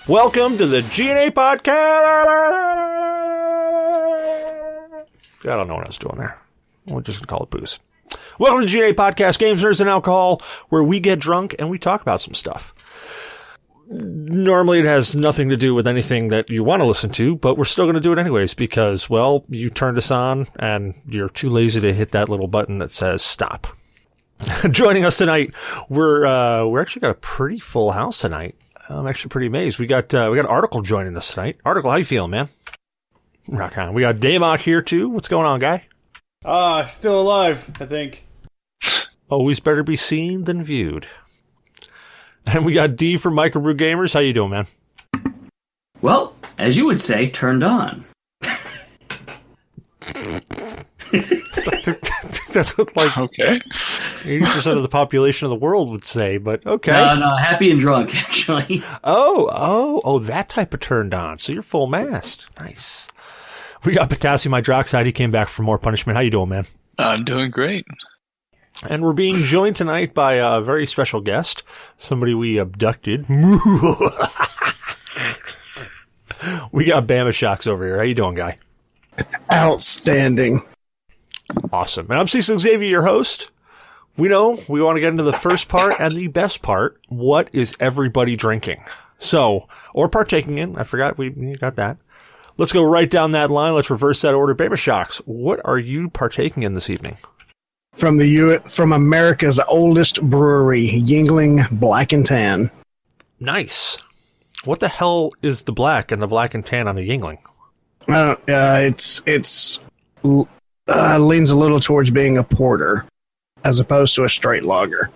Welcome to the G.N.A. podcast. I don't know what I was doing there. We're just going to call it booze. Welcome to the G.N.A. podcast, Games, Nerds, and Alcohol, where we get drunk and we talk about some stuff. Normally it has nothing to do with anything that you want to listen to, but we're still going to do it anyways because, well, you turned us on and you're too lazy to hit that little button that says stop. Joining us tonight, we're actually got a pretty full house tonight. I'm actually pretty amazed. We got Article joining us tonight. Article, how you feeling, man? Rock on. We got Damok here too. What's going on, guy? Still alive, I think. Always better be seen than viewed. And we got D from Microbrew Gamers. How you doing, man? Well, as you would say, turned on. That's what, like, okay, 80% of the population of the world would say, but okay. No, happy and drunk, actually. Oh, that type of turned on. So you're full mast. Nice. We got potassium hydroxide. He came back for more punishment. How you doing, man? I'm doing great. And we're being joined tonight by a very special guest, somebody we abducted. We got Bama Shocks over here. How you doing, guy? Outstanding. Awesome. And I'm Cecil Xavier, your host. We want to get into the first part and the best part. What is everybody drinking? So, or partaking in. I forgot we got that. Let's go right down that line. Let's reverse that order. Bama Shocks, what are you partaking in this evening? From America's oldest brewery, Yuengling Black and Tan. Nice. What the hell is the black and the black and tan on a Yuengling? It's leans a little towards being a porter, as opposed to a straight lager.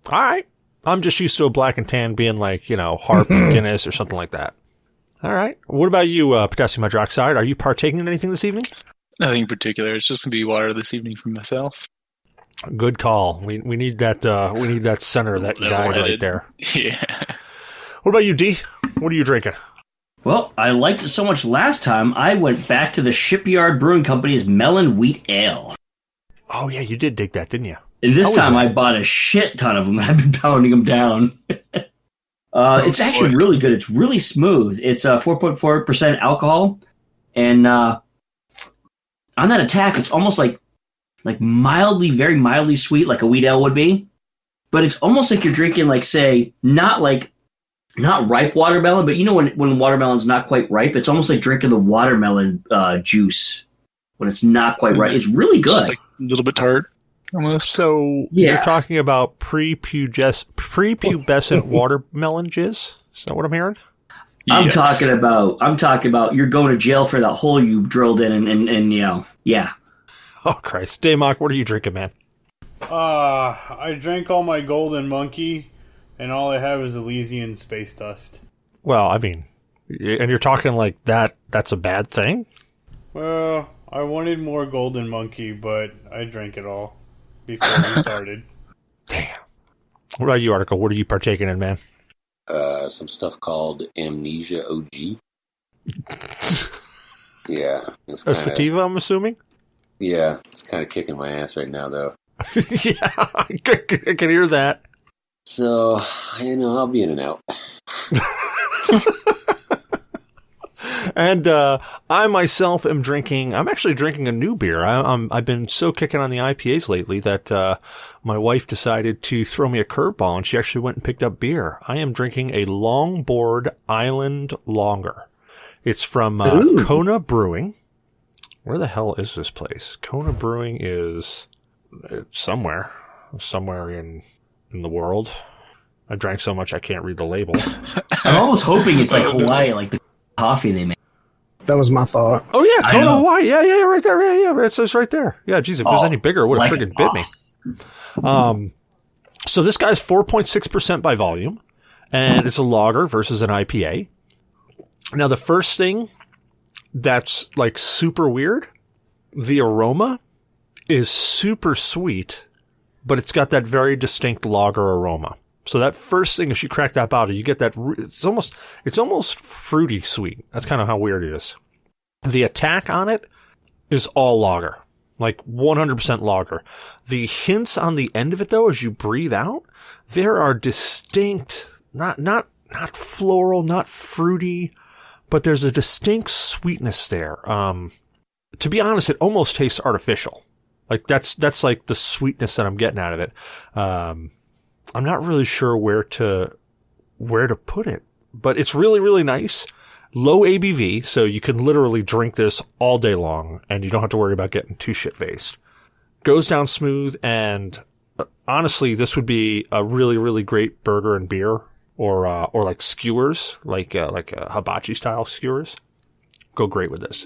All right. I'm just used to a black and tan being like, Harp Guinness or something like that. All right. What about you, potassium hydroxide? Are you partaking in anything this evening? Nothing in particular. It's just going to be water this evening for myself. Good call. We need that. We need that center, that guy right there. Yeah. What about you, D? What are you drinking? Well, I liked it so much last time, I went back to the Shipyard Brewing Company's Melon Wheat Ale. Oh, yeah, you did dig that, didn't you? And this time I bought a shit ton of them, and I've been pounding them down. It's actually really good. It's really smooth. It's 4.4% alcohol, and on that attack, it's almost like mildly, very mildly sweet, like a wheat ale would be. But it's almost like you're drinking, like, say, not ripe watermelon, but when watermelon's not quite ripe, it's almost like drinking the watermelon juice when it's not quite ripe. It's really good. Just like a little bit tart, almost. So You're talking about prepubescent watermelon jizz? Is that what I'm hearing? Yes. I'm talking about you're going to jail for that hole you drilled in and yeah. Oh, Christ. Damok, what are you drinking, man? I drank all my Golden Monkey, and all I have is Elysian Space Dust. Well, I mean, and you're talking like that's a bad thing? Well, I wanted more Golden Monkey, but I drank it all before we started. Damn. What about you, Article? What are you partaking in, man? Some stuff called Amnesia OG. Yeah. A sativa, I'm assuming? Yeah, it's kind of kicking my ass right now, though. Yeah, I can hear that. So, I'll be in and out. And I myself am I'm actually drinking a new beer. I've been so kicking on the IPAs lately that my wife decided to throw me a curveball, and she actually went and picked up beer. I am drinking a Longboard Island Lager. It's from Kona Brewing. Where the hell is this place? Kona Brewing is somewhere in the world. I drank so much I can't read the label. I'm almost hoping it's like Hawaii, like the coffee they make. That was my thought. Oh yeah, Kona, Hawaii. Yeah, right there. Yeah, it's right there. Yeah, geez, if it was any bigger, it would have friggin' bit me. So this guy's 4.6% by volume, and it's a lager versus an IPA. Now the first thing that's like super weird, the aroma is super sweet, but it's got that very distinct lager aroma. So that first thing, as you crack that bottle, you get that, it's almost fruity sweet. That's kind of how weird it is. The attack on it is all lager, like 100% lager. The hints on the end of it, though, as you breathe out, there are distinct, not not floral, not fruity, but there's a distinct sweetness there. To be honest, it almost tastes artificial. Like that's like the sweetness that I'm getting out of it. I'm not really sure where to put it, but it's really, really nice. Low ABV, so you can literally drink this all day long, and you don't have to worry about getting too shit-faced. Goes down smooth, and honestly, this would be a really, really great burger and beer, or like skewers, like hibachi style skewers. Go great with this.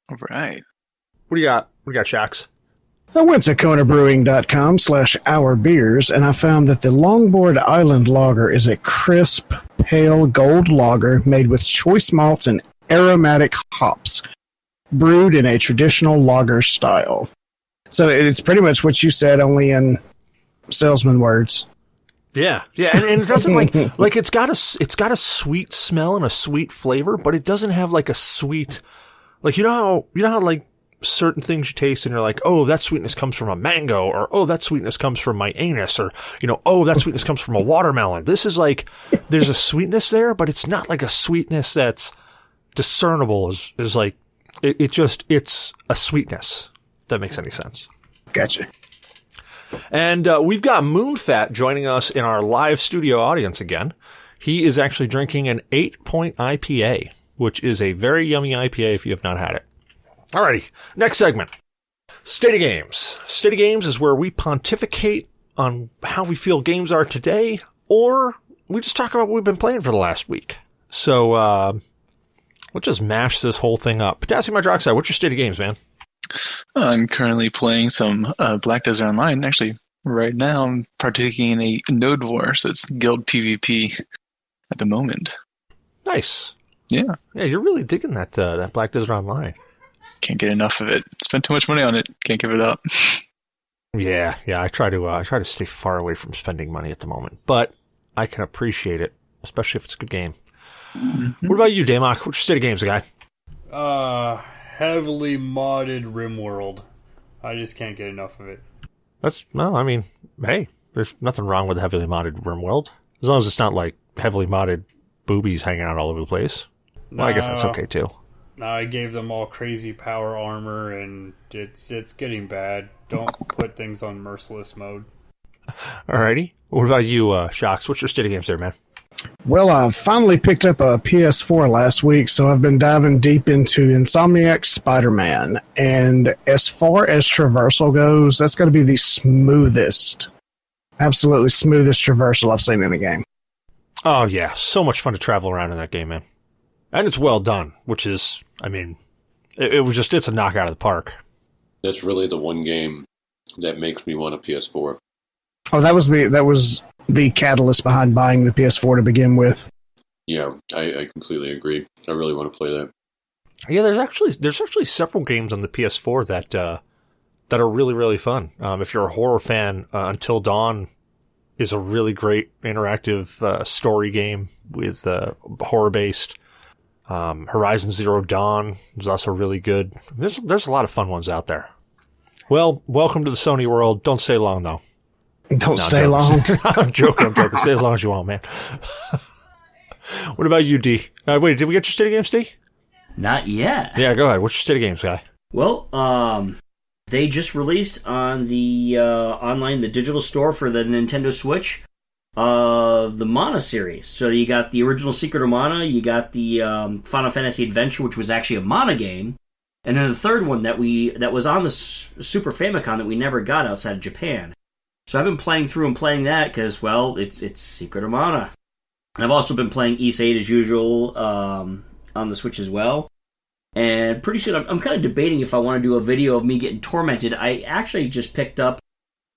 All right. What do you got? What do you got, Shax? I went to konabrewing.com/ourbeers, and I found that the Longboard Island Lager is a crisp, pale gold lager made with choice malts and aromatic hops, brewed in a traditional lager style. So it's pretty much what you said, only in salesman words. Yeah, and it doesn't like it's got a sweet smell and a sweet flavor, but it doesn't have like a sweet, like you know how like certain things you taste and you're like, oh, that sweetness comes from a mango, or oh, that sweetness comes from my anus, or oh, that sweetness comes from a watermelon. This is like, there's a sweetness there, but it's not like a sweetness that's discernible is like, it's a sweetness. If that makes any sense. Gotcha. And we've got Moonfat joining us in our live studio audience again. He is actually drinking an 8-point IPA, which is a very yummy IPA if you have not had it. Alrighty, next segment. State of Games. State of Games is where we pontificate on how we feel games are today, or we just talk about what we've been playing for the last week. So, let's just mash this whole thing up. Potassium hydroxide, what's your State of Games, man? I'm currently playing some Black Desert Online. Actually, right now I'm partaking in a Node War, so it's guild PvP at the moment. Nice. Yeah. Yeah, you're really digging that Black Desert Online. Can't get enough of it. Spent too much money on it. Can't give it up. Yeah. I try to stay far away from spending money at the moment, but I can appreciate it, especially if it's a good game. Mm-hmm. What about you, Damok? What's your State of Games, guy? Heavily modded RimWorld. I just can't get enough of it. Hey, there's nothing wrong with heavily modded RimWorld, as long as it's not like heavily modded boobies hanging out all over the place. Well, I guess that's okay too. Now I gave them all crazy power armor, and it's getting bad. Don't put things on merciless mode. Alrighty. What about you, Shox? What's your State of Games there, man? Well, I finally picked up a PS4 last week, so I've been diving deep into Insomniac's Spider-Man. And as far as traversal goes, that's going to be the absolutely smoothest traversal I've seen in a game. Oh, yeah. So much fun to travel around in that game, man. And it's well done, which is, it's a knockout of the park. That's really the one game that makes me want a PS4. Oh, that was the catalyst behind buying the PS4 to begin with. Yeah, I completely agree. I really want to play that. Yeah, there's actually several games on the PS4 that are really, really fun. If you're a horror fan, Until Dawn is a really great interactive story game with horror-based. Horizon Zero Dawn is also really good. There's a lot of fun ones out there. Well, welcome to the Sony world. Don't stay long, though. Don't stay long. I'm joking. Stay as long as you want, man. What about you, D? Wait, did we get your State of Games, D? Not yet. Yeah, go ahead. What's your State of Games, guy? Well, they just released on the online, the digital store for the Nintendo Switch, the Mana series. So you got the original Secret of Mana, you got the Final Fantasy Adventure, which was actually a Mana game, and then the third one that was on the Super Famicom that we never got outside of Japan. So I've been playing through and playing that because, well, it's Secret of Mana. And I've also been playing Ys 8 as usual on the Switch as well. And pretty soon I'm kind of debating if I want to do a video of me getting tormented. I actually just picked up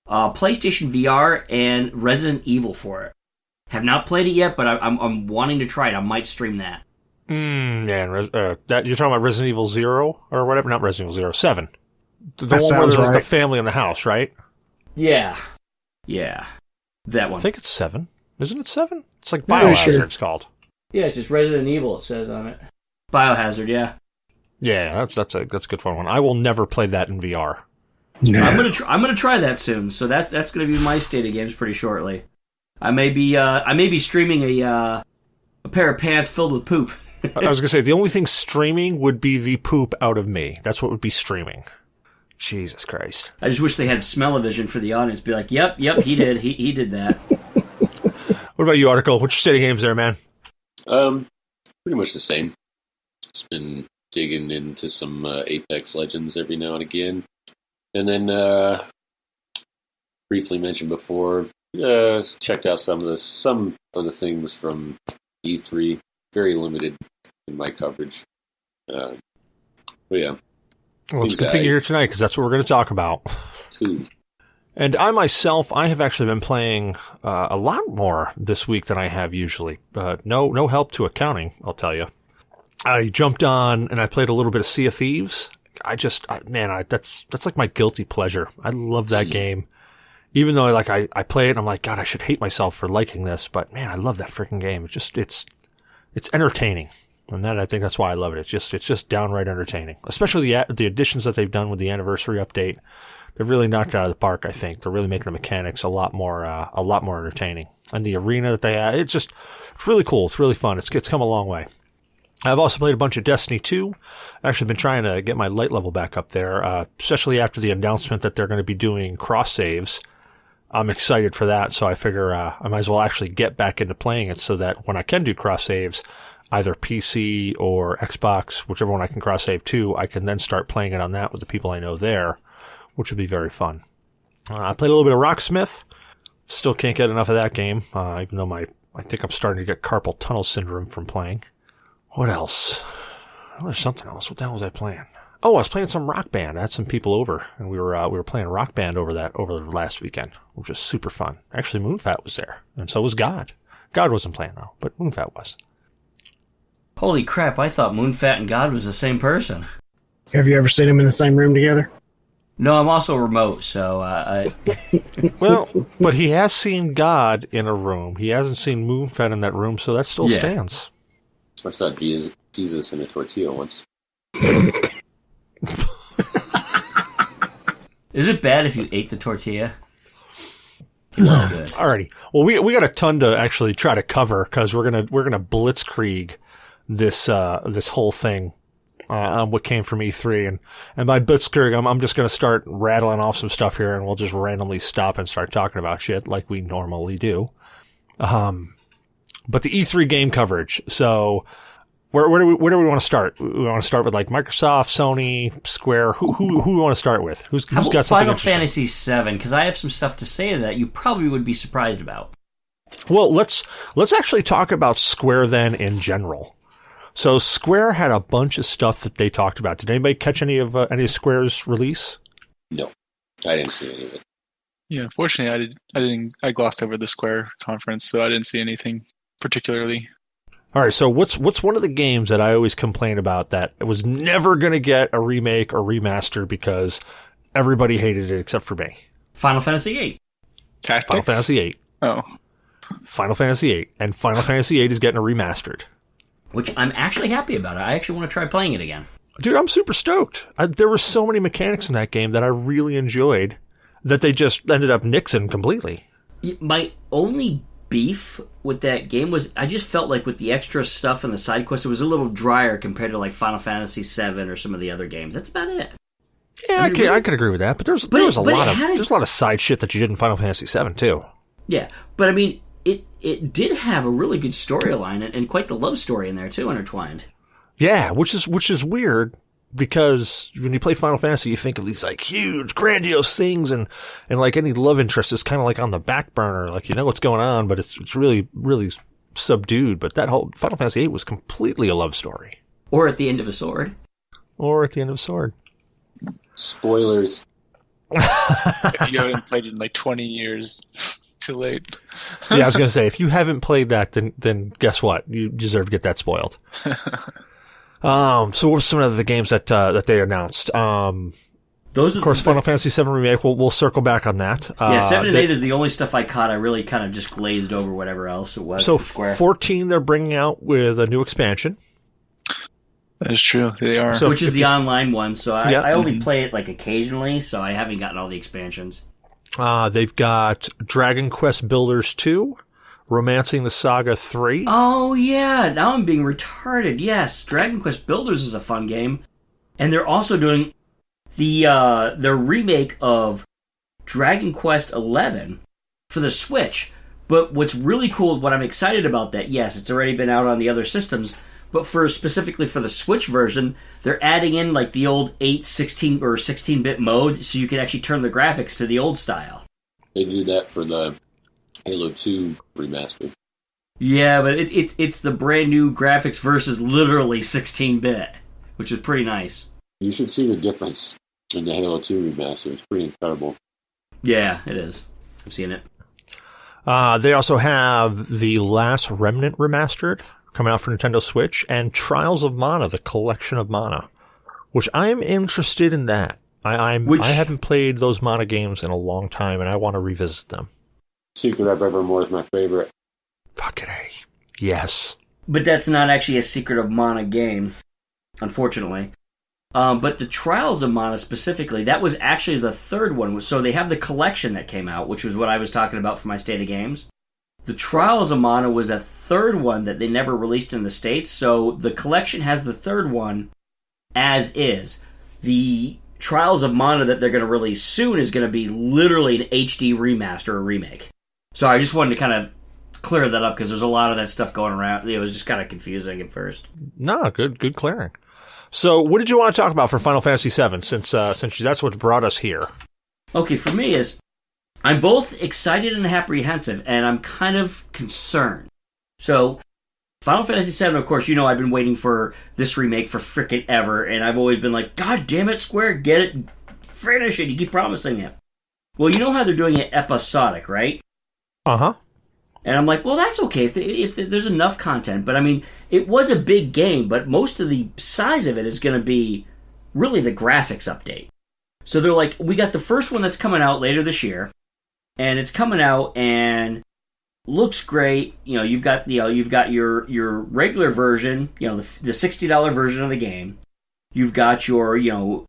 PlayStation VR and Resident Evil for it. Have not played it yet, but I'm wanting to try it. I might stream that. That you're talking about Resident Evil 0 or whatever? Not Resident Evil 0, 7. The that one where there's right. the family in the house, right? Yeah, that one. I think it's 7. Isn't it 7? It's like Biohazard, it's called. Yeah, it's just Resident Evil, it says on it. Biohazard, yeah. Yeah, that's a good fun one. I will never play that in VR. No. I'm gonna try that soon. So that's gonna be my State of Games pretty shortly. I may be streaming a A pair of pants filled with poop. I was going to say, the only thing streaming would be the poop out of me. That's what would be streaming. Jesus Christ. I just wish they had smell-o-vision for the audience. Be like, yep, he did. He did that. What about you, Article? What's your state of games there, man? Pretty much the same. Just been digging into some Apex Legends every now and again. And then, briefly mentioned before, checked out some of the things from E3. Very limited in my coverage. But yeah. Well, it's a good thing you're here tonight, because that's what we're going to talk about. Cool. And I myself, I have actually been playing a lot more this week than I have usually. No help to accounting, I'll tell you. I jumped on and I played a little bit of Sea of Thieves. That's like my guilty pleasure. I love that game. Even though I play it and I'm like, God, I should hate myself for liking this, but man, I love that freaking game. It's entertaining. And I think that's why I love it. It's just downright entertaining. Especially the additions that they've done with the anniversary update. They've really knocked it out of the park, I think. They're really making the mechanics a lot more entertaining. And the arena that they have, it's really cool. It's really fun. It's come a long way. I've also played a bunch of Destiny 2. I've actually been trying to get my light level back up there, especially after the announcement that they're going to be doing cross saves. I'm excited for that, so I figure I might as well actually get back into playing it so that when I can do cross saves, either PC or Xbox, whichever one I can cross save to, I can then start playing it on that with the people I know there, which would be very fun. I played a little bit of Rocksmith. Still can't get enough of that game, even though I think I'm starting to get carpal tunnel syndrome from playing. What else? Oh, there's something else. What the hell was I playing? Oh, I was playing some Rock Band. I had some people over, and we were playing Rock Band over the last weekend, which was super fun. Actually, Moonfat was there, and so was God. God wasn't playing though, but Moonfat was. Holy crap! I thought Moonfat and God was the same person. Have you ever seen them in the same room together? No, I'm also remote, so I. Well, but he has seen God in a room. He hasn't seen Moonfat in that room, so that still stands. I saw Jesus in a tortilla once. Is it bad if you ate the tortilla? It was good. Alrighty. Well, we got a ton to actually try to cover because we're gonna blitzkrieg this whole thing on what came from E3, and by blitzkrieg I'm just gonna start rattling off some stuff here, and we'll just randomly stop and start talking about shit like we normally do. But the E3 game coverage. So where do we want to start? We want to start with like Microsoft, Sony, Square. Who we want to start with? Who's How about got something Final interesting? Fantasy VII? Because I have some stuff to say that you probably would be surprised about. Well, let's actually talk about Square then in general. So Square had a bunch of stuff that they talked about. Did anybody catch any of Square's release? No, I didn't see any of it. Yeah, unfortunately, I glossed over the Square conference, so I didn't see anything particularly. All right, so what's one of the games that I always complain about that was never going to get a remake or remaster because everybody hated it except for me? Final Fantasy VIII. Tactics? Final Fantasy VIII. Oh. Final Fantasy VIII. And Final Fantasy VIII is getting a remastered. Which I'm actually happy about. I actually want to try playing it again. Dude, I'm super stoked. There were so many mechanics in that game that I really enjoyed that they just ended up nixing completely. My only beef with that game was I just felt like with the extra stuff and the side quests, it was a little drier compared to like Final Fantasy VII or some of the other games. That's about it. Yeah, I could agree with that, but there's a lot of side shit that you did in Final Fantasy VII too. Yeah, but I mean, it did have a really good storyline and quite the love story in there too, intertwined. Yeah, which is weird because when you play Final Fantasy, you think of these like huge, grandiose things, and like any love interest is kind of like on the back burner, like you know what's going on, but it's really, really subdued. But that whole Final Fantasy VIII was completely a love story. Or at the end of a sword. Spoilers. If you haven't played it in like 20 years, too late. Yeah, I was going to say, if you haven't played that, then guess what? You deserve to get that spoiled. So what were some of the games that they announced? Those are, of course, Final Fantasy VII Remake. We'll circle back on that. Yeah, 7 and 8 is the only stuff I caught. I really kind of just glazed over whatever else it was. So Square. 14 they're bringing out with a new expansion. That is true. They are. So which is the online one. So I only play it like occasionally, so I haven't gotten all the expansions. They've got Dragon Quest Builders 2, Romancing the Saga 3. Oh, yeah. Now I'm being retarded. Yes, Dragon Quest Builders is a fun game. And they're also doing the remake of Dragon Quest 11 for the Switch. But what's really cool, what I'm excited about that, yes, it's already been out on the other systems, but specifically for the Switch version, they're adding in like the old 8, 16, or 16-bit mode, so you can actually turn the graphics to the old style. They do that for the Halo 2 remaster. Yeah, but it's the brand new graphics versus literally 16-bit, which is pretty nice. You should see the difference in the Halo 2 remaster. It's pretty incredible. Yeah, it is. I've seen it. They also have The Last Remnant Remastered coming out for Nintendo Switch, and Trials of Mana, the collection of Mana, which I'm interested in that. I haven't played those Mana games in a long time, and I want to revisit them. Secret of Evermore is my favorite. Fucking A. Yes. But that's not actually a Secret of Mana game, unfortunately. But the Trials of Mana specifically, that was actually the third one. So they have the collection that came out, which was what I was talking about for my State of Games. The Trials of Mana was a third one that they never released in the States, so the collection has the third one as is. The Trials of Mana that they're going to release soon is going to be literally an HD remaster or remake. So I just wanted to kind of clear that up because there's a lot of that stuff going around. It was just kind of confusing at first. No, good clearing. So what did you want to talk about for Final Fantasy VII, since that's what brought us here? Okay, for me is, I'm both excited and apprehensive, and I'm kind of concerned. So, Final Fantasy VII, of course, I've been waiting for this remake for frickin' ever, and I've always been like, God damn it, Square, get it, finish it, you keep promising it. Well, you know how they're doing it episodic, right? Uh-huh. And I'm like, well, that's okay if there's enough content, but I mean, it was a big game, but most of the size of it is going to be really the graphics update. So they're like, we got the first one that's coming out later this year, and it's coming out and looks great. You've got your regular version, the $60 version of the game. You've got your $79,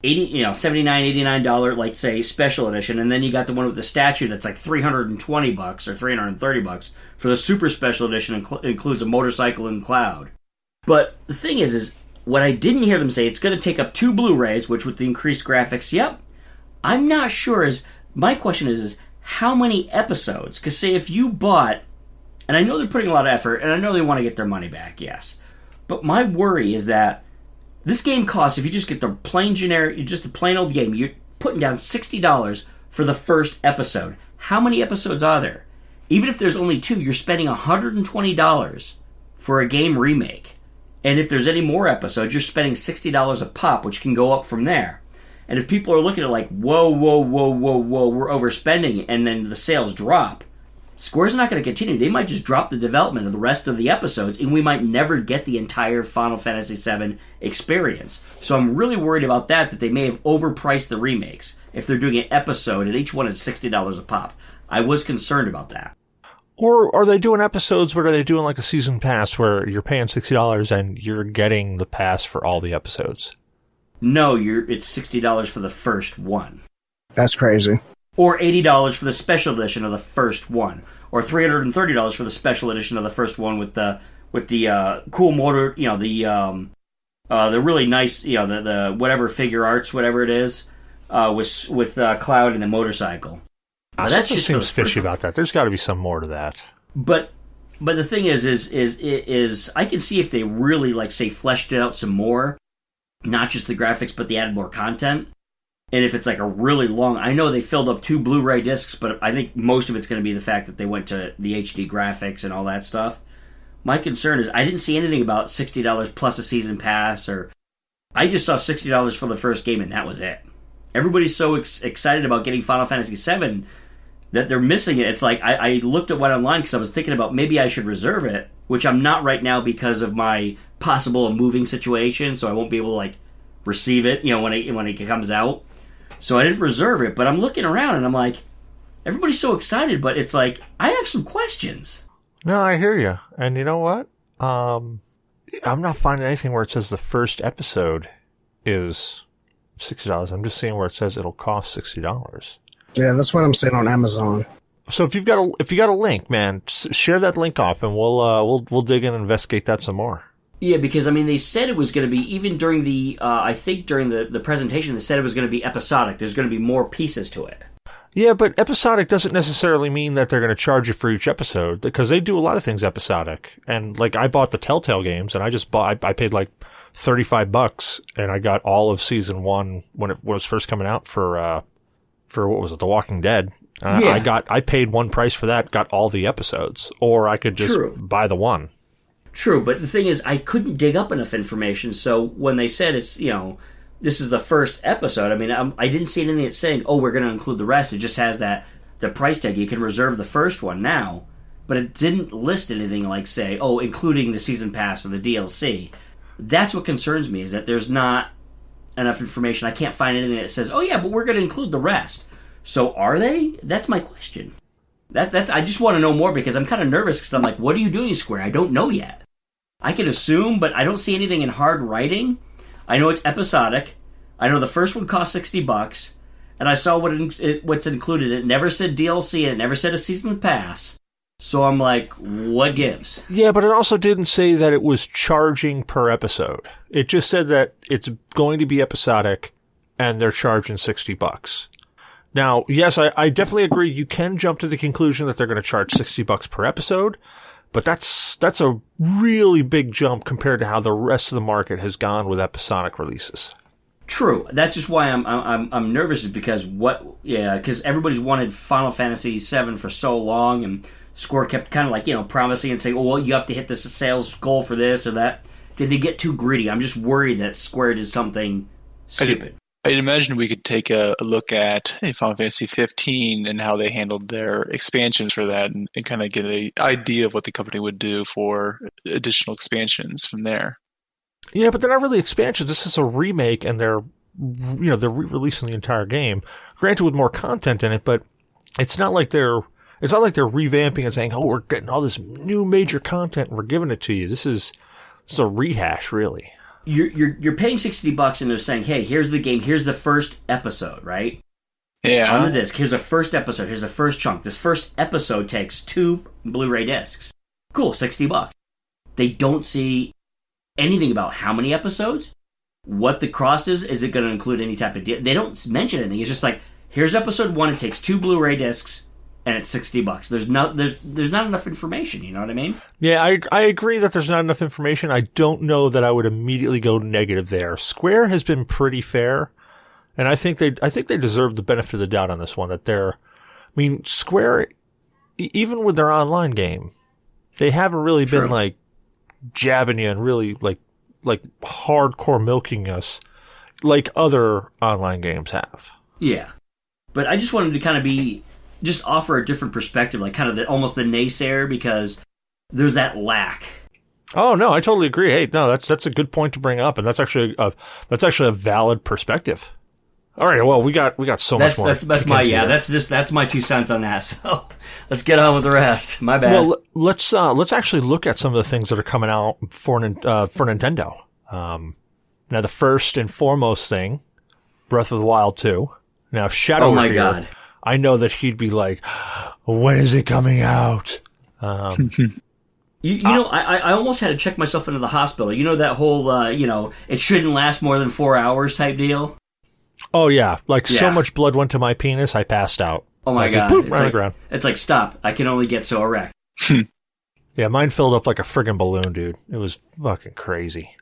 $89, like say special edition, and then you got the one with the statue that's like $320 or $330 for the super special edition. Includes a motorcycle and cloud. But the thing is what I didn't hear them say, it's going to take up 2 Blu-rays, which with the increased graphics, yep. I'm not sure. My question is how many episodes? Because say if you bought, and I know they're putting a lot of effort, and I know they want to get their money back, yes. But my worry is that this game costs, if you just get the plain generic, just the plain old game, you're putting down $60 for the first episode. How many episodes are there? Even if there's only 2, you're spending $120 for a game remake. And if there's any more episodes, you're spending $60 a pop, which can go up from there. And if people are looking at it like, whoa, we're overspending, and then the sales drop, Square's not going to continue. They might just drop the development of the rest of the episodes, and we might never get the entire Final Fantasy VII experience. So I'm really worried about that they may have overpriced the remakes if they're doing an episode, and each one is $60 a pop. I was concerned about that. Or are they doing episodes where are they doing like a season pass where you're paying $60 and you're getting the pass for all the episodes? No, it's $60 for the first one. That's crazy. Or $80 for the special edition of the first one, or $330 for the special edition of the first one with the cool motor, the really nice, the whatever figure arts, whatever it is, with Cloud and the motorcycle. That just seems fishy about that. There's got to be some more to that. But the thing is I can see if they really fleshed it out some more, not just the graphics, but they added more content. And if it's like a really long, I know they filled up 2 Blu-ray discs, but I think most of it's going to be the fact that they went to the HD graphics and all that stuff. My concern is I didn't see anything about $60 plus a season pass, or I just saw $60 for the first game and that was it. Everybody's so excited about getting Final Fantasy VII that they're missing it. It's like I looked at what online because I was thinking about maybe I should reserve it, which I'm not right now because of my possible moving situation, so I won't be able to receive it, when it comes out. So I didn't reserve it, but I'm looking around and I'm like, everybody's so excited, but it's like, I have some questions. No, I hear you. And you know what? I'm not finding anything where it says the first episode is $60. I'm just seeing where it says it'll cost $60. Yeah, that's what I'm seeing on Amazon. So if you got a link, man, share that link off, and we'll dig in and investigate that some more. Yeah, because I mean, they said it was going to be, even during the I think during the presentation, they said it was going to be episodic. There's going to be more pieces to it. Yeah, but episodic doesn't necessarily mean that they're going to charge you for each episode, because they do a lot of things episodic. And like, I bought the Telltale games, and I paid like $35, and I got all of season 1 when it was first coming out for what was it, The Walking Dead. Yeah. I paid one price for that, got all the episodes, or I could just buy the one. True, but the thing is, I couldn't dig up enough information, so when they said it's, this is the first episode, I mean, I didn't see anything that's saying, oh, we're going to include the rest. It just has the price tag. You can reserve the first one now, but it didn't list anything like, say, oh, including the season pass or the DLC. That's what concerns me, is that there's not enough information. I can't find anything that says, oh yeah, but we're going to include the rest. So are they? That's my question. That's I just want to know more, because I'm kind of nervous, because I'm like, what are you doing, Square? I don't know yet. I can assume, but I don't see anything in hard writing. I know it's episodic. I know the first one cost $60, and I saw what's included. It never said DLC, and it never said a season pass. So I'm like, what gives? Yeah, but it also didn't say that it was charging per episode. It just said that it's going to be episodic, and they're charging $60. Now, yes, I definitely agree. You can jump to the conclusion that they're going to charge $60 per episode, but that's a really big jump compared to how the rest of the market has gone with episodic releases. True. That's just why I'm nervous, is because because everybody's wanted Final Fantasy VII for so long, and Square kept kind of like, promising and saying, oh, well, you have to hit this sales goal for this or that. Did they get too greedy? I'm just worried that Square did something stupid. I'd imagine we could take a look at Final Fantasy 15 and how they handled their expansions for that, and kind of get an idea of what the company would do for additional expansions from there. Yeah, but they're not really expansions. This is a remake, and they're re-releasing the entire game. Granted, with more content in it, but it's not like they're revamping and saying, "Oh, we're getting all this new major content and we're giving it to you." This is a rehash, really. You're paying $60 and they're saying, hey, here's the game, here's the first episode, right? Yeah. On the disc, here's the first episode, here's the first chunk. This first episode takes 2 Blu-ray discs. Cool, $60. They don't see anything about how many episodes, what the cost is it going to include any type of deal? They don't mention anything. It's just like, here's episode 1, it takes 2 Blu-ray discs, and it's $60. There's not enough information, you know what I mean? Yeah, I agree that there's not enough information. I don't know that I would immediately go negative there. Square has been pretty fair, and I think they deserve the benefit of the doubt on this one. Square, even with their online game, they haven't really been like jabbing you and really like hardcore milking us like other online games have. Yeah, but I just wanted to kind of just offer a different perspective, like kind of almost the naysayer, because there's that lack. Oh no, I totally agree. Hey, no, that's a good point to bring up, and that's actually a valid perspective. All right, well, we got so much more. That's my 2 cents on that. So let's get on with the rest. My bad. Well, let's actually look at some of the things that are coming out for Nintendo. Now, the first and foremost thing, Breath of the Wild 2. Now, if Shadow were here, God. I know that he'd be like, when is it coming out? I almost had to check myself into the hospital. You know that whole, it shouldn't last more than 4 hours type deal? Oh, yeah. So much blood went to my penis, I passed out. Oh, my God. Just, right on the ground. It's like, stop. I can only get so erect. Yeah, mine filled up like a friggin' balloon, dude. It was fucking crazy.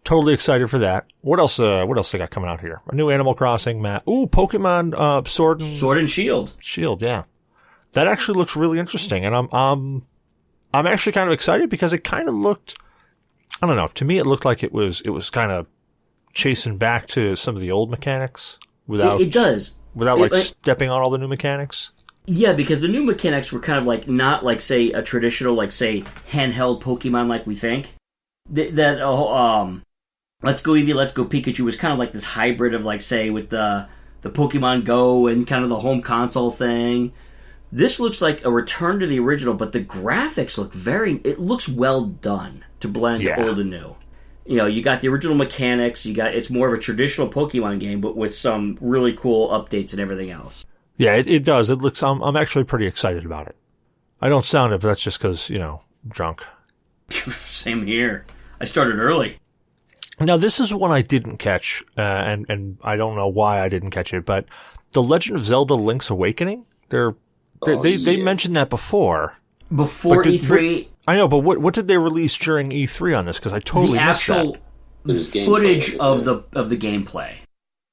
Totally excited for that. What else they got coming out here? A new Animal Crossing map. Ooh, Pokemon Sword and Shield. Shield, yeah. That actually looks really interesting, and I'm actually kind of excited because it kind of looked, I don't know, to me it looked like it was kind of chasing back to some of the old mechanics without it does. Without stepping on all the new mechanics. Yeah, because the new mechanics were kind of like not like say a traditional like say handheld Pokemon like we think. Let's Go Eevee, Let's Go Pikachu was kind of like this hybrid of like, say, with the Pokemon Go and kind of the home console thing. This looks like a return to the original, but the graphics look it looks well done to blend old and new. You got the original mechanics, it's more of a traditional Pokemon game, but with some really cool updates and everything else. Yeah, it does. It looks. I'm actually pretty excited about it. I don't sound it, but that's just because drunk. Same here. I started early. Now this is one I didn't catch, and I don't know why I didn't catch it, but The Legend of Zelda: Link's Awakening. They mentioned that before. Before E3. I know, but what did they release during E3 on this? Because I totally missed that. The actual footage of the gameplay.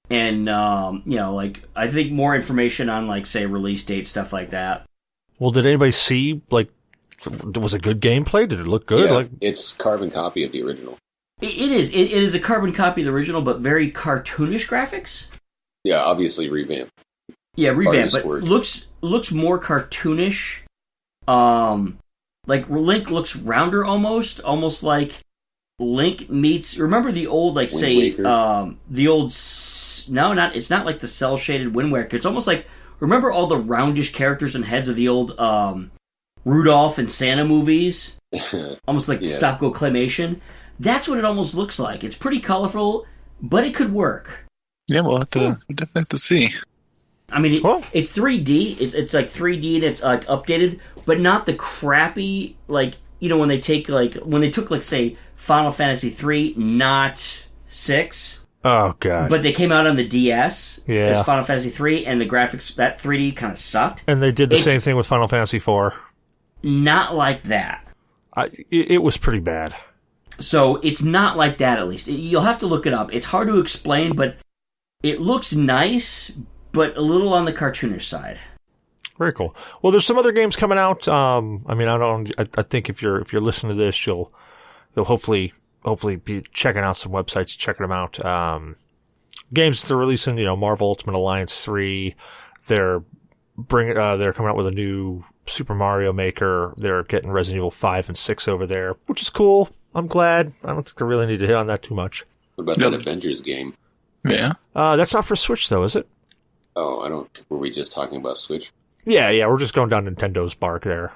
And, I think more information on, say, release date, stuff like that. Well, did anybody see, was it good gameplay? Did it look good? Yeah, it's carbon copy of the original. It is. It is a carbon copy of the original, but very cartoonish graphics. Yeah, obviously revamped. Yeah, revamped, but looks more cartoonish. Link looks rounder almost like Link meets. Remember the old the old. No, it's not like the cell shaded Wind Waker. It's almost like, remember all the roundish characters and heads of the old Rudolph and Santa movies? Almost like stop go claymation. That's what it almost looks like. It's pretty colorful, but it could work. Yeah, we'll definitely have to see. I mean, it's 3D. It's like 3D and it's like updated, but not the crappy when they took say Final Fantasy 3, not 6. Oh god! But they came out on the DS as Final Fantasy 3, and the graphics, that 3D kind of sucked. And they did the same thing with Final Fantasy 4. Not like that. It was pretty bad. So it's not like that. At least you'll have to look it up. It's hard to explain, but it looks nice, but a little on the cartoonish side. Very cool. Well, there's some other games coming out. I think if you're listening to this, you'll hopefully be checking out some websites, checking them out. Games they're releasing, Marvel Ultimate Alliance 3. They're coming out with a new Super Mario Maker. They're getting Resident Evil 5 and 6 over there, which is cool. I'm glad. I don't think I really need to hit on that too much. What about that Avengers game? Yeah. That's not for Switch though, is it? Oh, were we just talking about Switch? Yeah, we're just going down Nintendo's bark there.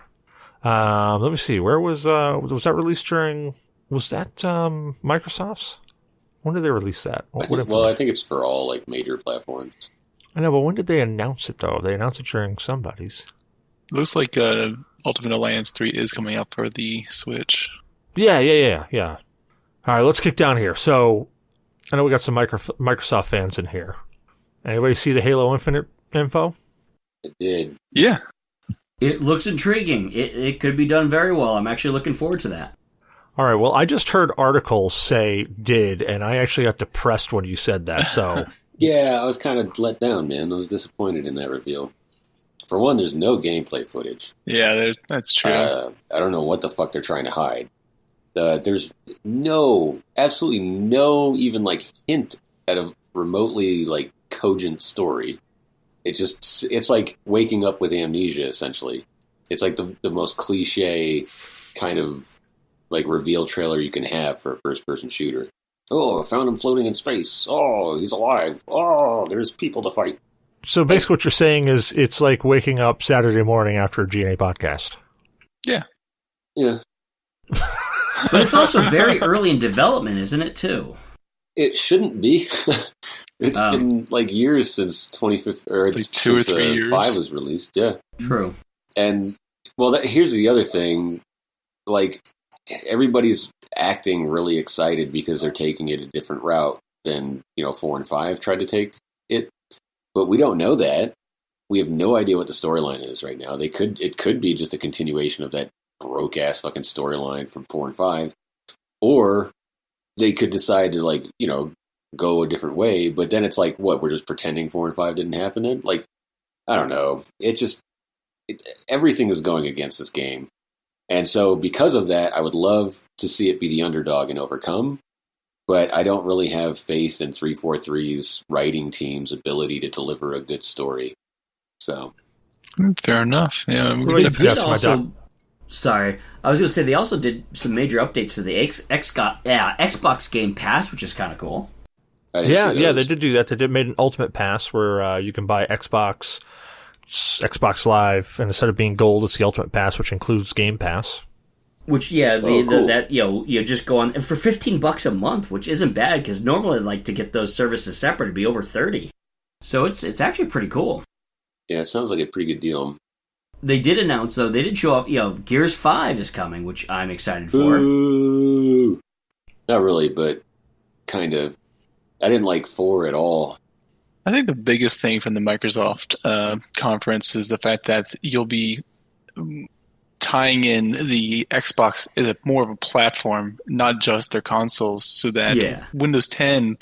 Let me see. Where was that released during? Was that Microsoft's? When did they release that? I think it's for all major platforms. I know, but when did they announce it though? They announced it during somebody's. Looks like Ultimate Alliance 3 is coming out for the Switch. Yeah. All right, let's kick down here. So, I know we got some Microsoft fans in here. Anybody see the Halo Infinite info? It did. Yeah. It looks intriguing. It could be done very well. I'm actually looking forward to that. All right, well, I just heard articles say did, and I actually got depressed when you said that, so... Yeah, I was kind of let down, man. I was disappointed in that reveal. For one, there's no gameplay footage. Yeah, that's true. I don't know what the fuck they're trying to hide. There's absolutely no even hint at a remotely cogent story. It's like waking up with amnesia, essentially. It's like the most cliche kind of reveal trailer you can have for a first-person shooter. Oh, I found him floating in space. Oh, he's alive. Oh, there's people to fight. So basically what you're saying is it's like waking up Saturday morning after a G.N.A podcast. Yeah. Yeah. But it's also very early in development, isn't it, too? It shouldn't be. It's been years since 2015, or 2 or 3 years. 5 was released. Yeah. True. And here's the other thing. Everybody's acting really excited because they're taking it a different route than 4 and 5 tried to take it. But we don't know that. We have no idea what the storyline is right now. It could be just a continuation of that broke ass fucking storyline from 4 and 5, or they could decide to go a different way. But then it's we're just pretending 4 and 5 didn't happen then. I don't know. Everything is going against this game. And so because of that, I would love to see it be the underdog and overcome, but I don't really have faith in 343's writing team's ability to deliver a good story. So, fair enough. Yeah, sorry, I was going to say they also did some major updates to the Xbox Game Pass, which is kind of cool. Yeah, they did do that. They did made an Ultimate Pass where you can buy Xbox Live, and instead of being gold, it's the Ultimate Pass, which includes Game Pass. Which, cool. You just go on, and for $15 a month, which isn't bad, because normally, to get those services separate, it'd be over $30. So it's actually pretty cool. Yeah, it sounds like a pretty good deal. They did announce, though, they did show off, Gears 5 is coming, which I'm excited for. Ooh. Not really, but kind of. I didn't like 4 at all. I think the biggest thing from the Microsoft conference is the fact that you'll be tying in the Xbox as more of a platform, not just their consoles, so that Windows 10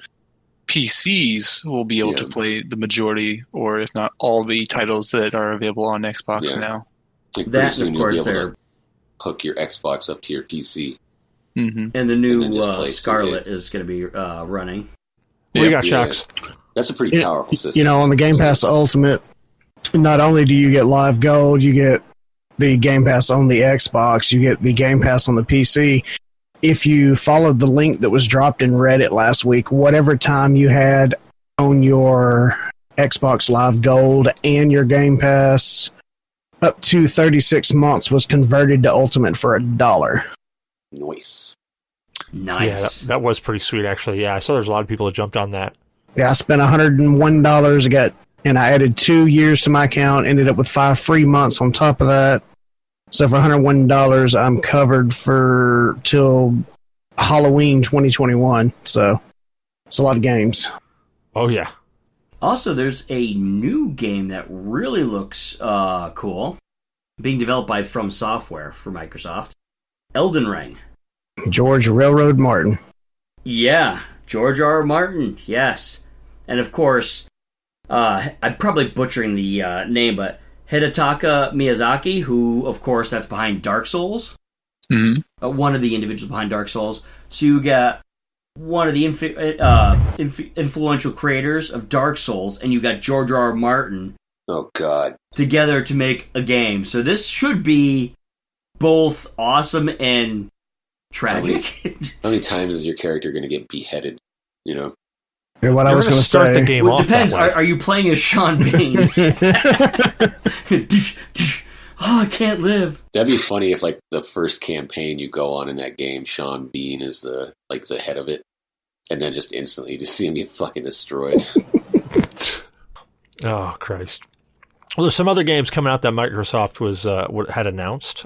PCs will be able to play the majority, or if not all, the titles that are available on Xbox now. Like pretty soon you'll be able to hook your Xbox up to your PC. Mm-hmm. And the new Scarlet is going to be running. What do you got, Shucks? That's a pretty powerful system. On the Game Pass Ultimate, not only do you get Live Gold, you get the Game Pass on the Xbox, you get the Game Pass on the PC. If you followed the link that was dropped in Reddit last week, whatever time you had on your Xbox Live Gold and your Game Pass, up to 36 months was converted to Ultimate for $1. Nice. Yeah, that was pretty sweet, actually. Yeah, I saw there's a lot of people that jumped on that. Yeah, I spent $101 and I added 2 years to my account, ended up with 5 free months on top of that. So for $101, I'm covered till Halloween 2021. So it's a lot of games. Oh, yeah. Also, there's a new game that really looks cool, being developed by From Software for Microsoft. Elden Ring. George Railroad Martin. Yeah, George R. Martin, yes. And of course, I'm probably butchering the name, but Hidetaka Miyazaki, who, of course, that's behind Dark Souls. Mm-hmm. One of the individuals behind Dark Souls. So you got one of the influential creators of Dark Souls, and you got George R. Martin. Oh, God. Together to make a game. So this should be both awesome and tragic. How many times is your character going to get beheaded? Yeah, what I was going to start say. The game well, off it depends. That way. Are you playing as Sean Bean? I can't live. That'd be funny if, like, the first campaign you go on in that game, Sean Bean is the head of it, and then just instantly to see him get fucking destroyed. Oh, Christ. Well, there's some other games coming out that Microsoft had announced.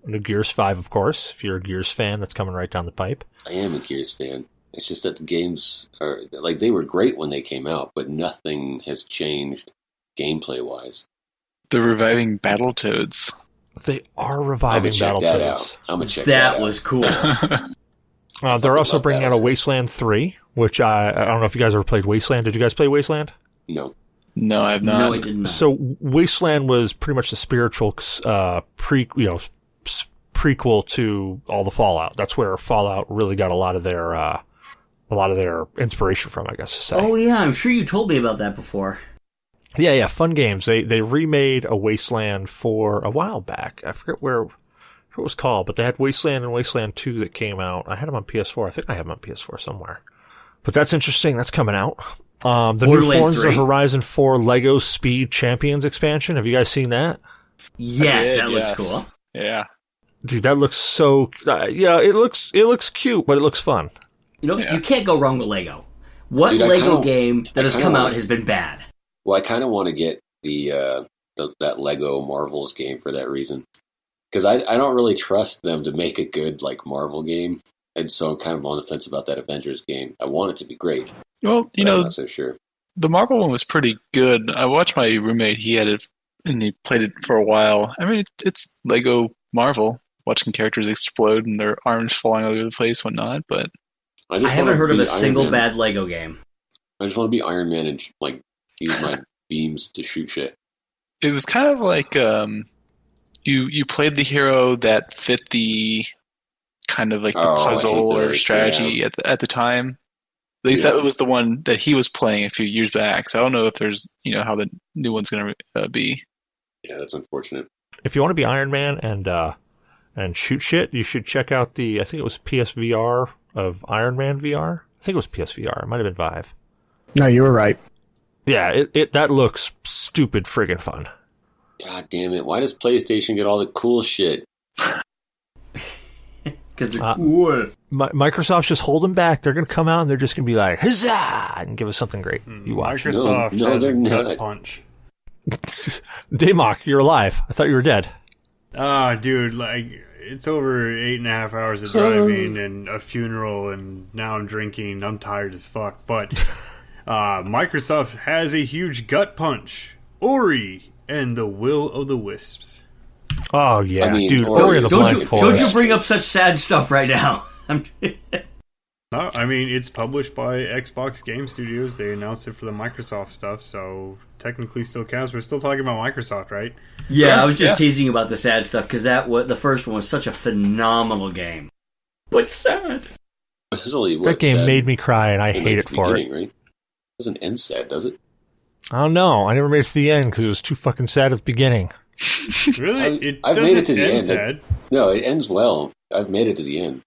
New Gears 5, of course. If you're a Gears fan, that's coming right down the pipe. I am a Gears fan. It's just that the games are, like, they were great when they came out, but nothing has changed gameplay-wise. They're reviving Battletoads. They are reviving Battletoads. I'm going to check that out. That was cool. They're also bringing out a Wasteland 3, which I don't know if you guys ever played Wasteland. Did you guys play Wasteland? No. No, I have not. No, I did not. So Wasteland was pretty much the spiritual prequel to all the Fallout. That's where Fallout really got a lot of their inspiration from, I guess to say. Oh yeah, I'm sure you told me about that before. Yeah, fun games. They remade a Wasteland for a while back. I forget what it was called, but they had Wasteland and Wasteland 2 that came out. I had them on PS4. I think I have them on PS4 somewhere. But that's interesting. That's coming out. The new Forza Horizon 4 Lego Speed Champions expansion. Have you guys seen that? Yes, that looks cool. Yeah. Dude, that looks so... it looks cute, but it looks fun. You can't go wrong with Lego. What Lego game that has come out has been bad? Well, I kind of want to get that Lego Marvels game for that reason. Because I don't really trust them to make a good, like, Marvel game. And so I'm kind of on the fence about that Avengers game. I want it to be great. Well, I'm not so sure. The Marvel one was pretty good. I watched my roommate. He had it, and he played it for a while. I mean, it's Lego Marvel, watching characters explode and their arms falling all over the place, whatnot. But I haven't heard of a single bad Lego game. I just want to be Iron Man and like use my beams to shoot shit. It was kind of like you played the hero that fit the kind of like the puzzle or strategy at the time. At least that was the one that he was playing a few years back. So I don't know if there's how the new one's going to be. Yeah, that's unfortunate. If you want to be Iron Man and shoot shit, you should check out I think it was PSVR of Iron Man VR. I think it was PSVR. It might have been Vive. No, you were right. Yeah, that looks stupid friggin' fun. God damn it. Why does PlayStation get all the cool shit? Because they're cool. Microsoft's just holding back. They're going to come out and they're just going to be like, huzzah, and give us something great. You watch. Microsoft no, has they're a gut not. punch. Damok, you're alive. I thought you were dead. Ah, dude, like, it's over 8.5 hours of driving and a funeral, and now I'm drinking. I'm tired as fuck. But Microsoft has a huge gut punch. Ori and the Will of the Wisps. Oh, yeah. I mean, dude, Ori Ori and the Blind Don't Forest. you bring up such sad stuff right now. No, I mean, it's published by Xbox Game Studios. They announced it for the Microsoft stuff, so technically still counts. We're still talking about Microsoft, right? Yeah, I was just teasing about the sad stuff because the first one was such a phenomenal game, but sad. That game made me cry, and I hate it for it. Right? It doesn't end sad, does it? I don't know. I never made it to the end because it was too fucking sad at the beginning. Really? I've made it to the end. Sad. No, it ends well. I've made it to the end.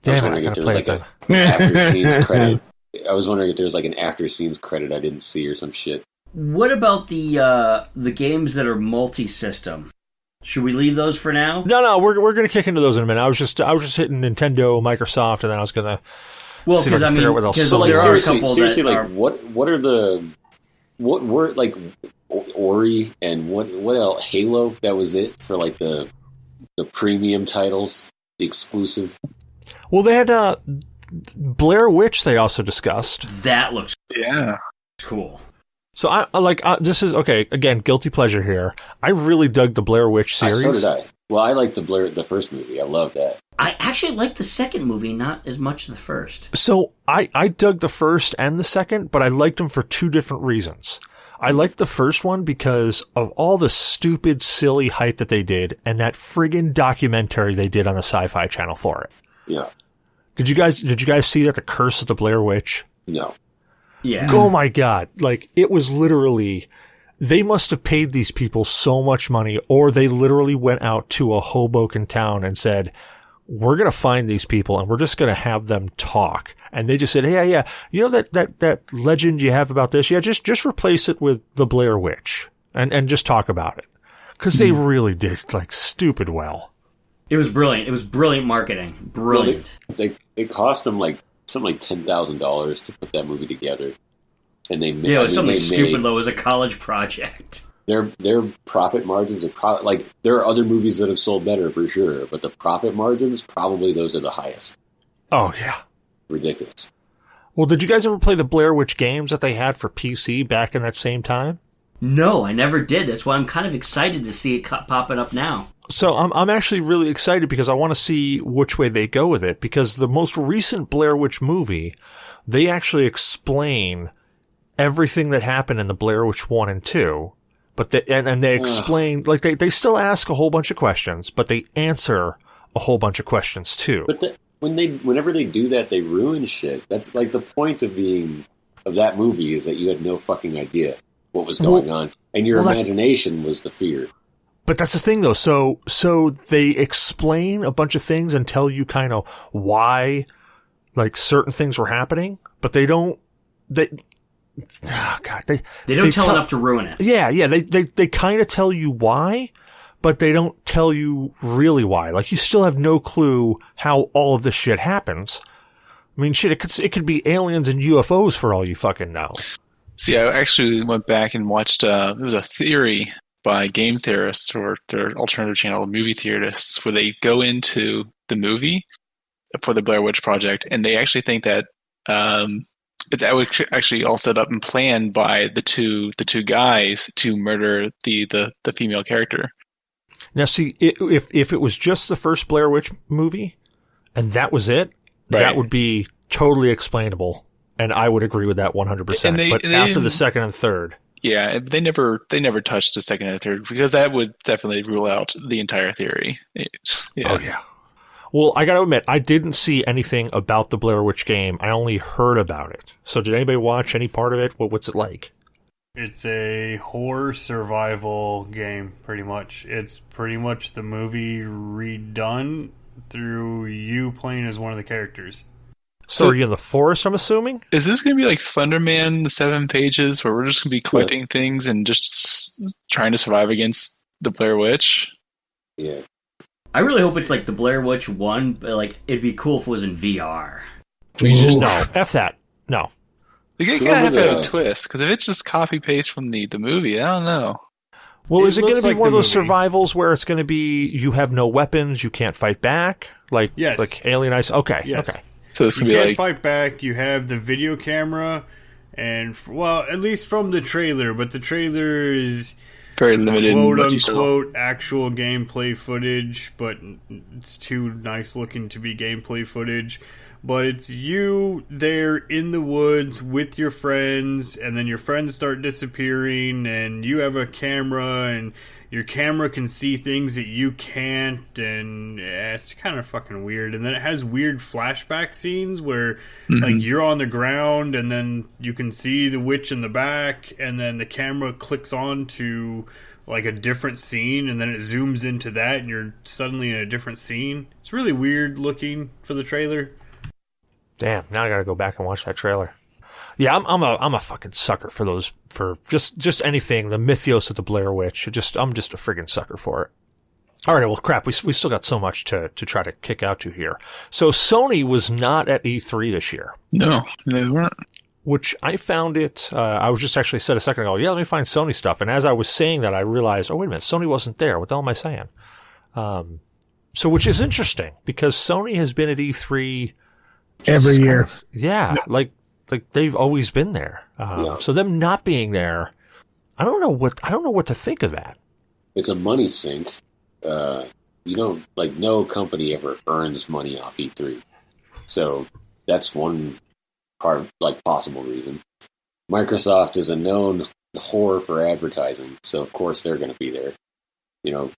Damn it, I gotta play it then. After scenes credit. I was wondering if there's like an after scenes credit I didn't see or some shit. What about the games that are multi-system? Should we leave those for now? No, we're gonna kick into those in a minute. I was just hitting Nintendo, Microsoft, and then I was gonna see if I can figure out what else. So like there seriously, are a couple seriously, that like are... what are the what were like Ori and what else? Halo? That was it for like the premium titles, the exclusive. Well, they had Blair Witch. They also discussed. That looks cool. So this is okay. Again, guilty pleasure here. I really dug the Blair Witch series. So did I. Well, I liked the first movie. I love that. I actually liked the second movie, not as much the first. So I dug the first and the second, but I liked them for two different reasons. I liked the first one because of all the stupid, silly hype that they did, and that friggin' documentary they did on the Sci-Fi Channel for it. Yeah. Did you guys see that, The Curse of the Blair Witch? No. Yeah. Oh my God. Like, it was literally, they must have paid these people so much money, or they literally went out to a Hoboken town and said, we're going to find these people and we're just going to have them talk. And they just said, hey, yeah, you know that legend you have about this? Yeah, just replace it with the Blair Witch and just talk about it. Cause they really did like stupid well. It was brilliant. It was brilliant marketing. Brilliant. Well, it cost them like something like $10,000 to put that movie together, and they it was something stupid though. It was a college project. Their profit margins are like there are other movies that have sold better for sure, but the profit margins probably those are the highest. Oh yeah, ridiculous. Well, did you guys ever play the Blair Witch games that they had for PC back in that same time? No, I never did. That's why I'm kind of excited to see it popping up now. So I'm actually really excited because I want to see which way they go with it, because the most recent Blair Witch movie, they actually explain everything that happened in the Blair Witch 1 and 2, but they explain, like they still ask a whole bunch of questions, but they answer a whole bunch of questions too. But whenever they do that, they ruin shit. That's like the point of that movie is that you had no fucking idea what was going on, and your imagination was the fear. But that's the thing, though. So they explain a bunch of things and tell you kind of why, like, certain things were happening, but they don't. They don't tell enough to ruin it. Yeah. They kind of tell you why, but they don't tell you really why. Like, you still have no clue how all of this shit happens. I mean, shit, it could be aliens and UFOs for all you fucking know. See, I actually went back and watched. There was a theory by game theorists or their alternative channel, movie theorists, where they go into the movie for the Blair Witch Project, and they actually think that that was actually all set up and planned by the two guys to murder the female character. Now, see, if it was just the first Blair Witch movie, and that was it, that would be totally explainable, and I would agree with that 100%. But after the second and third. Yeah, they never touched the second and third, because that would definitely rule out the entire theory. Yeah. Oh, yeah. Well, I got to admit, I didn't see anything about the Blair Witch game. I only heard about it. So did anybody watch any part of it? What's it like? It's a horror survival game, pretty much. It's pretty much the movie redone through you playing as one of the characters. So are you in the forest, I'm assuming? Is this going to be like Slender Man, the 7 pages, where we're just going to be collecting things and just trying to survive against the Blair Witch? Yeah. I really hope it's like the Blair Witch 1, but like it'd be cool if it was in VR. No, F that. No. You gotta have a twist, because if it's just copy-paste from the movie, I don't know. Well, is it going looks to be like one of the those movie. survivals where it's going to be you have no weapons, you can't fight back? Like Alien Ice? Okay, Yes. okay. So it's You gonna be can't like fight back. You have the video camera, and well, at least from the trailer. But the trailer is very limited. in quote what you saw. unquote actual gameplay footage, but it's too nice looking to be gameplay footage. But it's you there in the woods with your friends, and then your friends start disappearing, and you have a camera, and your camera can see things that you can't, and it's kind of fucking weird. And then it has weird flashback scenes where like you're on the ground, and then you can see the witch in the back, and then the camera clicks on to like a different scene, and then it zooms into that, and you're suddenly in a different scene. It's really weird looking for the trailer. Damn, now I got to go back and watch that trailer. Yeah, I'm a fucking sucker for those, for just anything, the mythos of the Blair Witch. I'm just a friggin' sucker for it. All right, well, crap, we still got so much to try to kick out to here. So Sony was not at E3 this year. No, they weren't. Which I found it, I was just actually said a second ago, yeah, let me find Sony stuff. And as I was saying that, I realized, oh, wait a minute, Sony wasn't there. What the hell am I saying? So which is interesting, because Sony has been at E3 every year. Yeah, like they've always been there. So them not being there, I don't know what to think of that. It's a money sink. You don't, like, no company ever earns money off E3. So that's one part, like, possible reason. Microsoft is a known whore for advertising, so of course they're going to be there. You know.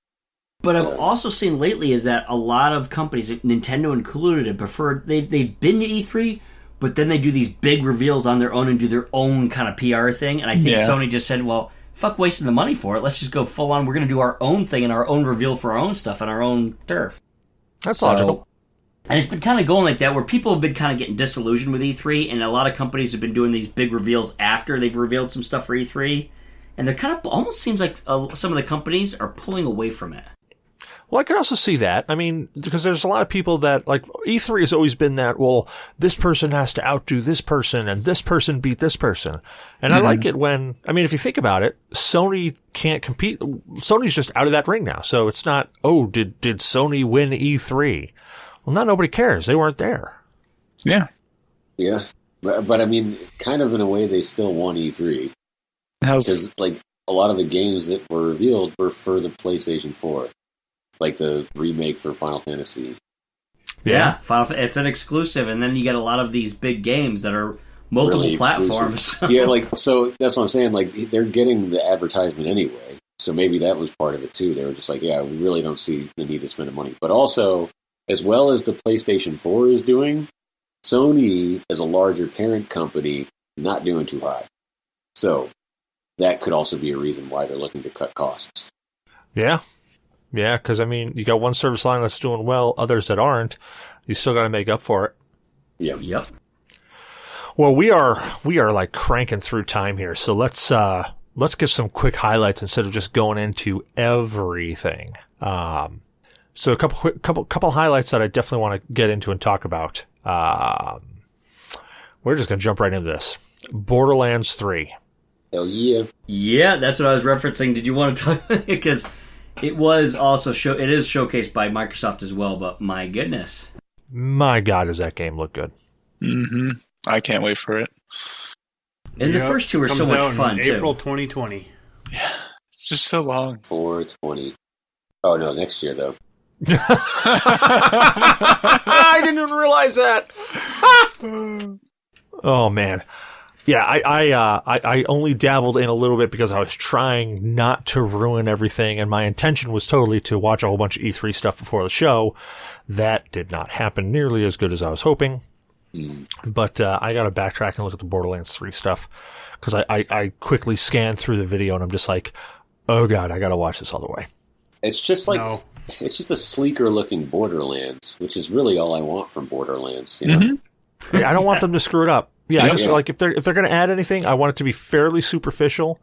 But I've also seen lately is that a lot of companies, Nintendo included, have preferred they've been to E3, but then they do these big reveals on their own and do their own kind of PR thing. And I think Sony just said, well, fuck wasting the money for it. Let's just go full on. We're going to do our own thing and our own reveal for our own stuff and our own turf. That's logical. And it's been kind of going like that, where people have been kind of getting disillusioned with E3, and a lot of companies have been doing these big reveals after they've revealed some stuff for E3. And they're kind of, almost seems like some of the companies are pulling away from it. Well, I could also see that. I mean, because there's a lot of people that, like, E3 has always been that, well, this person has to outdo this person, and this person beat this person. And I like it when, I mean, if you think about it, Sony can't compete. Sony's just out of that ring now. So it's not, oh, did Sony win E3? Well, not nobody cares. They weren't there. Yeah. Yeah. But I mean, kind of in a way, they still won E3. Because, like, a lot of the games that were revealed were for the PlayStation 4. Like the remake for Final Fantasy. Yeah, it's an exclusive, and then you get a lot of these big games that are multiple really platforms. Yeah, like, so that's what I'm saying. Like, they're getting the advertisement anyway, so maybe that was part of it too. They were just like, yeah, we really don't see the need to spend the money. But also, as well as the PlayStation 4 is doing, Sony, as a larger parent company, not doing too hot. So that could also be a reason why they're looking to cut costs. Yeah. Yeah, because, I mean, you got one service line that's doing well, others that aren't. You still got to make up for it. Yeah. Yep. Well, we are like cranking through time here, so let's give some quick highlights instead of just going into everything. So a couple highlights that I definitely want to get into and talk about. We're just gonna jump right into this. Borderlands 3. Hell yeah. Yeah, that's what I was referencing. Did you want to talk? Because it was also it is showcased by Microsoft as well, but my goodness. My God, does that game look good? Mm-hmm. I can't wait for it. And the first two are so much fun, too. April 2020. Yeah, it's just so long. 4/20. Oh, no, next year, though. I didn't even realize that. Oh, man. Yeah, I only dabbled in a little bit because I was trying not to ruin everything, and my intention was totally to watch a whole bunch of E3 stuff before the show. That did not happen nearly as good as I was hoping. But I got to backtrack and look at the Borderlands 3 stuff, because I quickly scanned through the video, and I'm just like, oh God, I got to watch this all the way. It's just like, it's just a sleeker looking Borderlands, which is really all I want from Borderlands. You know? Yeah, I don't want them to screw it up. Yeah, like if they're going to add anything, I want it to be fairly superficial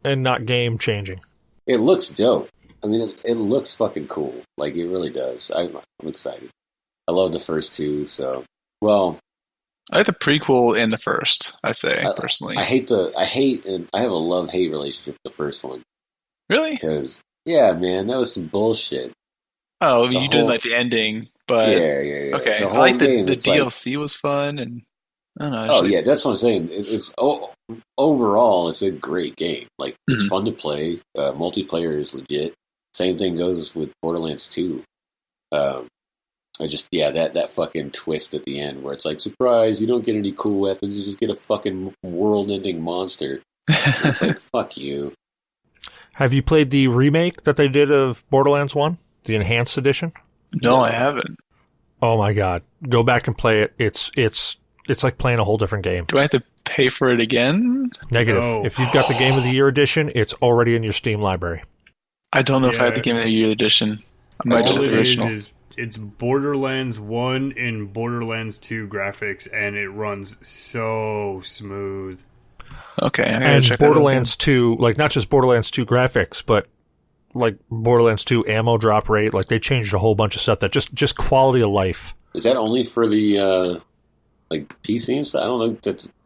and not game changing. It looks dope. I mean, it looks fucking cool. Like, it really does. I'm excited. I love the first two, so... Well... I like the prequel and the first, I say, personally. I have a love-hate relationship with the first one. Really? Because, yeah, man, that was some bullshit. Oh, The you didn't whole- like the ending, but Yeah. okay. The I whole like the game, it's like- DLC was fun, and I don't know. Oh yeah, that's what I'm saying. Overall, it's a great game. Like it's fun to play. Multiplayer is legit. Same thing goes with Borderlands 2. That fucking twist at the end where it's like, surprise, you don't get any cool weapons, you just get a fucking world-ending monster. It's like, fuck you. Have you played the remake that they did of Borderlands 1? The enhanced edition? No, I haven't. Oh my god. Go back and play it. It's like playing a whole different game. Do I have to pay for it again? Negative. No. If you've got the Game of the Year edition, it's already in your Steam library. I don't know if I have the Game of the Year edition. I might just All have the it is original. is it's Borderlands 1 and Borderlands 2 graphics, and it runs so smooth. Okay, I gotta And check that out. Borderlands 2, like not just Borderlands 2 graphics, but like Borderlands 2 ammo drop rate, like they changed a whole bunch of stuff that just quality of life. Is that only for the like PC and stuff? I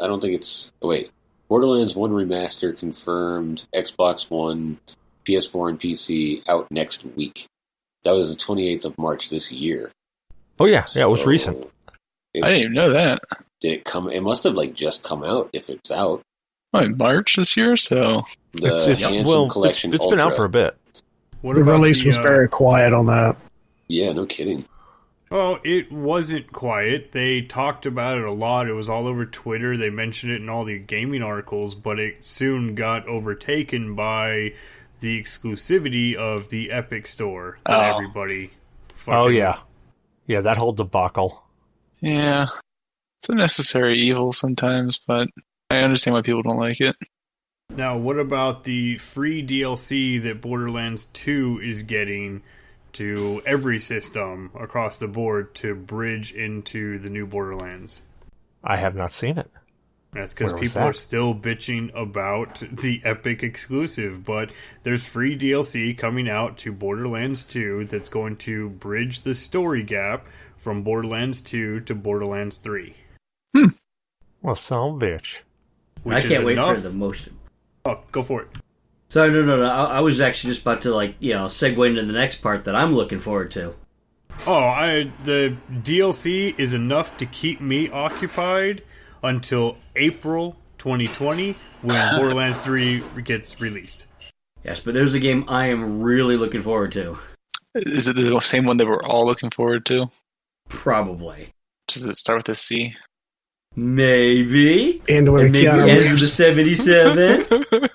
don't think it's. Oh, wait, Borderlands 1 remaster confirmed. Xbox One, PS4, and PC out next week. That was the 28th of March this year. Oh yeah, it was So, recent. I didn't even know that. Did it come? It must have like just come out. If it's out, Oh, in March this year, so the Handsome Collection. It's been out Ultra. for a bit. What The about release was very quiet on that. Yeah, no kidding. Well, it wasn't quiet. They talked about it a lot. It was all over Twitter. They mentioned it in all the gaming articles, but it soon got overtaken by the exclusivity of the Epic Store that everybody fucking... Oh yeah. Yeah, that whole debacle. yeah, it's a necessary evil sometimes, but I understand why people don't like it. Now, what about the free DLC that Borderlands 2 is getting to every system across the board to bridge into the new Borderlands? I have not seen it. That's because Where was people that? are still bitching about the Epic exclusive, but there's free DLC coming out to Borderlands 2 that's going to bridge the story gap from Borderlands 2 to Borderlands 3. Well, son of a bitch. Which I can't is wait enough. for the most. Oh, go for it. Sorry, no. I was actually just about to segue into the next part that I'm looking forward to. The DLC is enough to keep me occupied until April 2020 when Borderlands 3 gets released. Yes, but there's a game I am really looking forward to. Is it the same one that we're all looking forward to? Probably. Does it start with a C? Maybe. And with And maybe Keanu end of the Reeves. 77.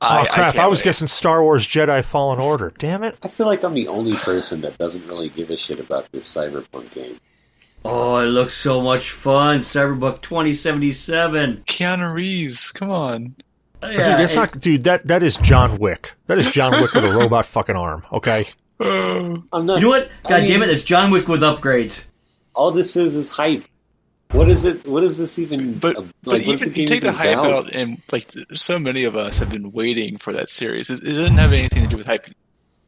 Oh crap, I was guessing. guessing Star Wars Jedi Fallen Order. Damn it. I feel like I'm the only person that doesn't really give a shit about this Cyberpunk game. Oh, it looks so much fun. Cyberpunk 2077. Keanu Reeves, come on. Yeah, Dude, it's not that is John Wick. That is John Wick with a robot fucking arm, okay? I'm not. You know what? I God mean, damn it, it's John Wick with upgrades. All this is hype. What is it? What is this even? But like, you, what's the you game take the even hype about? out, and like so many of us have been waiting for that series. It doesn't have anything to do with hype.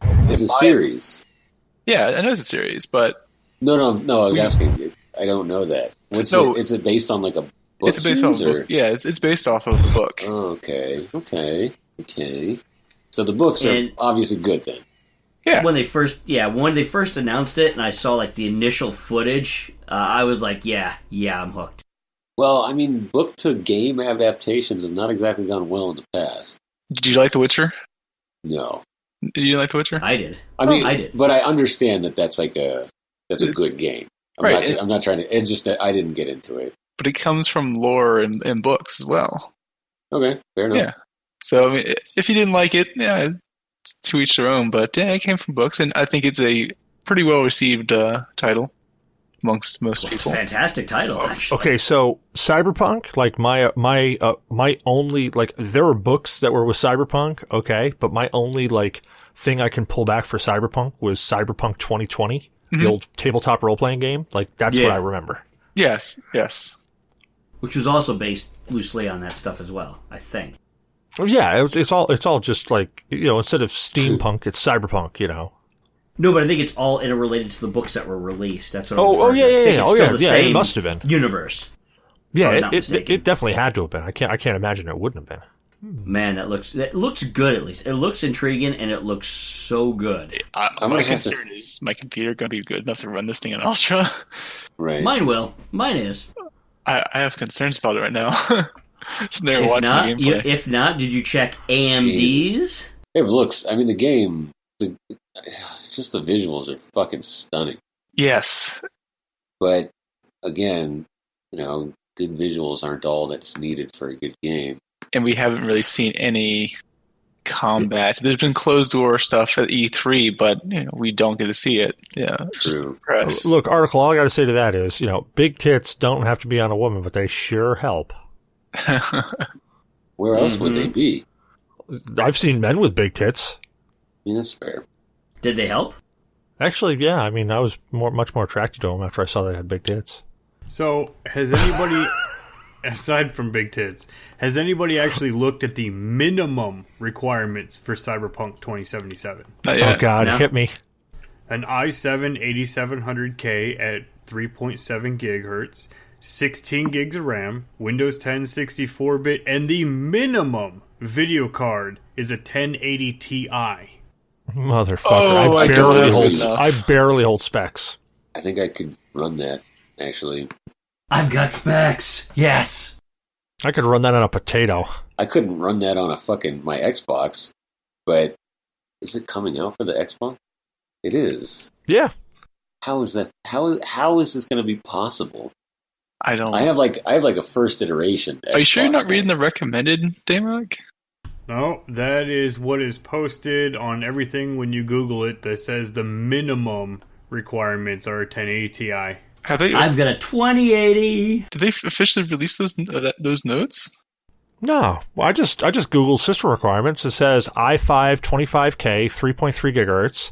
It's a series. Yeah, I know it's a series, but No. I was asking. I don't know that. What's No. it? Is it based on like a book it's based off. series, or? Yeah, it's based off of the book. Oh, okay. So the books are And- obviously good then. Yeah, When they first announced it, and I saw like the initial footage, I was like, yeah, I'm hooked. Well, I mean, book to game adaptations have not exactly gone well in the past. Did you like The Witcher? No, Did you like The Witcher? I did. I mean, I did. but I understand that that's a good game. Right. I'm not trying to. It's just that I didn't get into it. But it comes from lore and books as well. Okay, fair enough. Yeah. So I mean, if you didn't like it, yeah, it's to each their own. But yeah, it came from books, and I think it's a pretty well received title amongst most people. Fantastic title, actually. Okay, so Cyberpunk, like my only like there were books that were with Cyberpunk, okay, but my only like thing I can pull back for Cyberpunk was Cyberpunk 2020, the old tabletop role playing game. Like that's Yeah. what I remember. Yes. Which was also based loosely on that stuff as well, I think. Oh, yeah, it's all just like instead of steampunk, it's cyberpunk. No, but I think it's all interrelated to the books that were released. That's what. Oh, I'm referring to. I think it's oh still yeah, the yeah. same It must have been. universe. Yeah, I'm not it mistaken. definitely had to have been. I can't imagine it wouldn't have been. Man, that looks good. At least it looks intriguing, and it looks so good. My concern is my computer going to be good enough to run this thing on Ultra. Right. Mine will. Mine is. I have concerns about it right now. So they're If watching not, the gameplay. if not, did you check AMD's? It looks. I mean, the game. Just the visuals are fucking stunning. Yes. But again, good visuals aren't all that's needed for a good game. And we haven't really seen any combat. There's been closed door stuff at E3, but we don't get to see it. Yeah, just True. press. Look, Article, all I got to say to that is, big tits don't have to be on a woman, but they sure help. Where else would they be? I've seen men with big tits. Yeah, that's fair. Did they help? Actually, yeah. I mean, I was much more attracted to them after I saw they had big tits. So, has anybody, aside from big tits, has anybody actually looked at the minimum requirements for Cyberpunk 2077? Not yet. Oh, God, No. hit me. An i7 8700K at 3.7 gigahertz, 16 gigs of RAM, Windows 10 64-bit, and the minimum video card is a 1080 Ti. Motherfucker. Oh, I God. barely hold specs. I think I could run that, actually. I've got specs. Yes. I could run that on a potato. I couldn't run that on my Xbox, but is it coming out for the Xbox? It is. Yeah. How is that? How is this going to be possible? I don't. I have like a first iteration. Are you sure you're Xbox not reading one. the recommended, Damok? No, that is what is posted on everything when you Google it that says the minimum requirements are a 1080 Ti. Have they? I've got a 2080. Did they officially release those notes? No. Well, I just Googled system requirements. It says i5 25K, 3.3 gigahertz,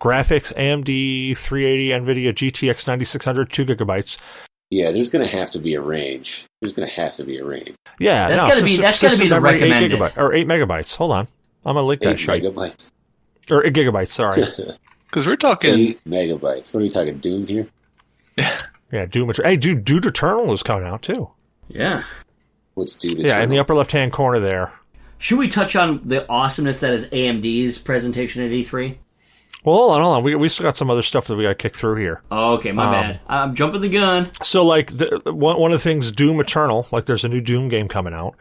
graphics AMD 380, NVIDIA GTX 9600, 2 gigabytes. Yeah, there's going to have to be a range. Yeah, That's no, gotta be- that's gotta be the memory, 8 recommended. gigabytes, or 8 megabytes. Hold on. I'm going to link that 8 shit. megabytes. Or 8 gigabytes, sorry. Because we're talking. 8 megabytes. What are we talking, Doom here? Yeah, Doom. Hey, dude, Doom Eternal is coming out, too. Yeah. What's Doom? Yeah, in the upper left-hand corner there. Should we touch on the awesomeness that is AMD's presentation at E3? Well, hold on. We still got some other stuff that we got to kick through here. Oh, okay, my bad. I'm jumping the gun. So, like, one of the things, Doom Eternal, like, there's a new Doom game coming out.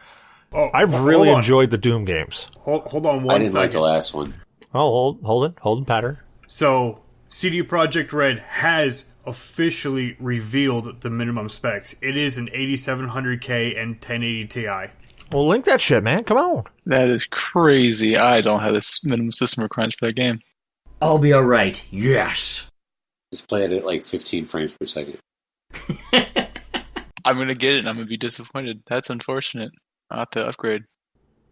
Oh, I've really enjoyed the Doom games. Hold on one I didn't like the second. last one. Oh, hold it, pattern. So, CD Projekt Red has officially revealed the minimum specs. It is an 8700K and 1080 Ti. Well, link that shit, man. Come on. That is crazy. I don't have this minimum system requirements for that game. I'll be alright. Yes. Just play it at like 15 frames per second. I'm going to get it and I'm going to be disappointed. That's unfortunate. I'll have to upgrade.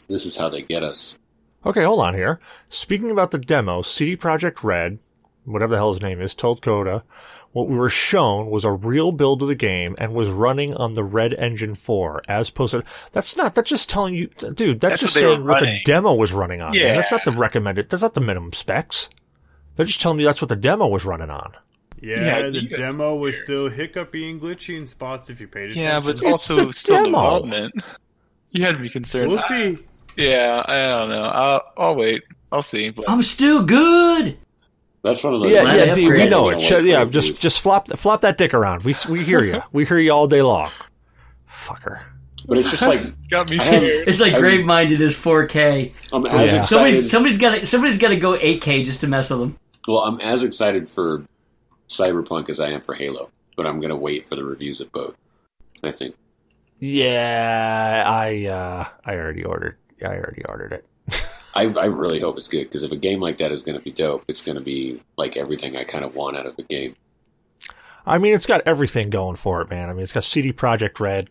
This is how they get us. Okay, hold on here. Speaking about the demo, CD Projekt Red, whatever the hell his name is, told Coda, what we were shown was a real build of the game and was running on the Red Engine 4 as posted. That's just telling you, dude, that's just what they were saying what the running. demo was running on. Yeah. Man. That's not the recommended, that's not the minimum specs. They're just telling you that's what the demo was running on. Yeah, the you got demo was still hiccupy and glitchy in spots if you paid attention. Yeah, but it's It's also the still demo. development. You had to be concerned. We'll see. Yeah, I don't know. I'll wait. I'll see. But I'm still good. That's one of those. Glad they D, we upgraded. know I it. wanna wait Yeah, for just flop that dick around. We hear you. We hear you all day long. Fucker. But it's just like got me I have- scared. It's like I- Gravemind is 4K. I'm as Yeah. excited. Somebody's got to go 8K just to mess with them. Well, I'm as excited for Cyberpunk as I am for Halo, but I'm going to wait for the reviews of both. I think. Yeah, I already ordered it. I really hope it's good because if a game like that is going to be dope, it's going to be like everything I kind of want out of the game. I mean, it's got everything going for it, man. I mean, it's got CD Projekt Red.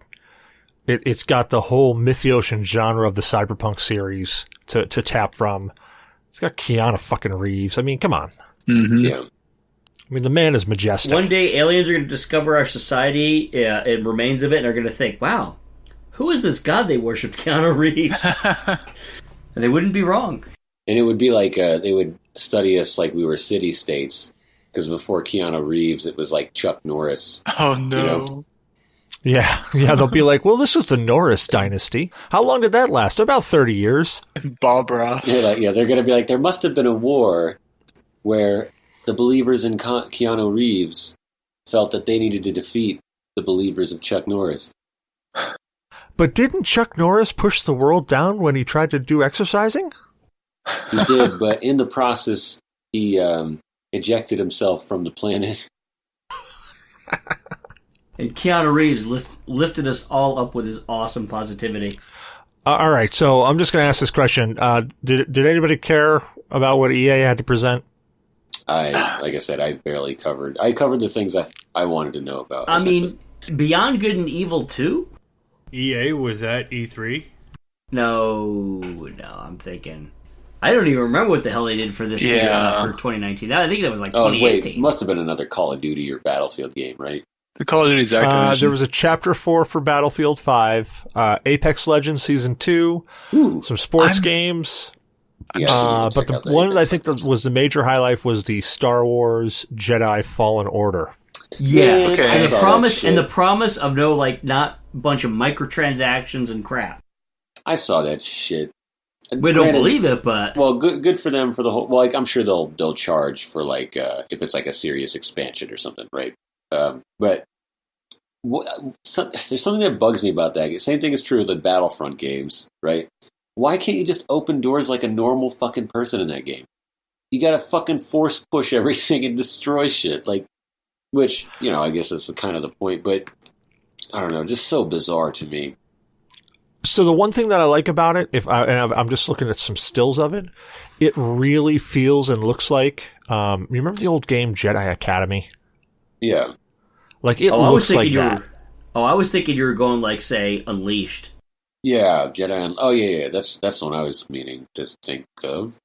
It's got the whole Mythiocean genre of the Cyberpunk series to tap from. It's got Keanu fucking Reeves. I mean, come on. Mm-hmm. Yeah. I mean, the man is majestic. One day, aliens are going to discover our society and remains of it, and are going to think, "Wow, who is this god they worship, Keanu Reeves?" And they wouldn't be wrong. And it would be like they would study us like we were city-states because before Keanu Reeves, it was like Chuck Norris. Oh no. You know? Yeah, they'll be like, well, this was the Norris dynasty. How long did that last? About 30 years. Bob Ross. Yeah, they're going to be like, there must have been a war where the believers in Keanu Reeves felt that they needed to defeat the believers of Chuck Norris. But didn't Chuck Norris push the world down when he tried to do exercising? He did, but in the process, he ejected himself from the planet. And Keanu Reeves lifted us all up with his awesome positivity. All right, so I'm just going to ask this question. Did anybody care about what EA had to present? Like I said, I covered the things I wanted to know about. I mean, Beyond Good and Evil 2? EA was at E3? No, I'm thinking. I don't even remember what the hell they did for this year, for 2019. I think that was like 2018. Oh, wait, must have been another Call of Duty or Battlefield game, right? The Call of Duty's Activision. There was a Chapter 4 for Battlefield 5, Apex Legends Season 2, some sports games. But the one that I think that was the major highlight was the Star Wars Jedi Fallen Order. Yeah, okay. And the promise of no, like, not a bunch of microtransactions and crap. I saw that shit. We don't believe it, but well, good for them for the whole. Well, like, I'm sure they'll charge for like if it's like a serious expansion or something, right? But there's something that bugs me about that. Same thing is true of the Battlefront games, right? Why can't you just open doors like a normal fucking person in that game? You gotta fucking force push everything and destroy shit, like, which, you know, I guess that's kind of the point, but I don't know, just so bizarre to me. So the one thing that I like about it, I'm just looking at some stills of it, it really feels and looks like, you remember the old game Jedi Academy? Yeah. Like, it looks like that. I was thinking you were going, like, say, Unleashed. Yeah, Jedi. Oh, yeah. That's the one I was meaning to think of.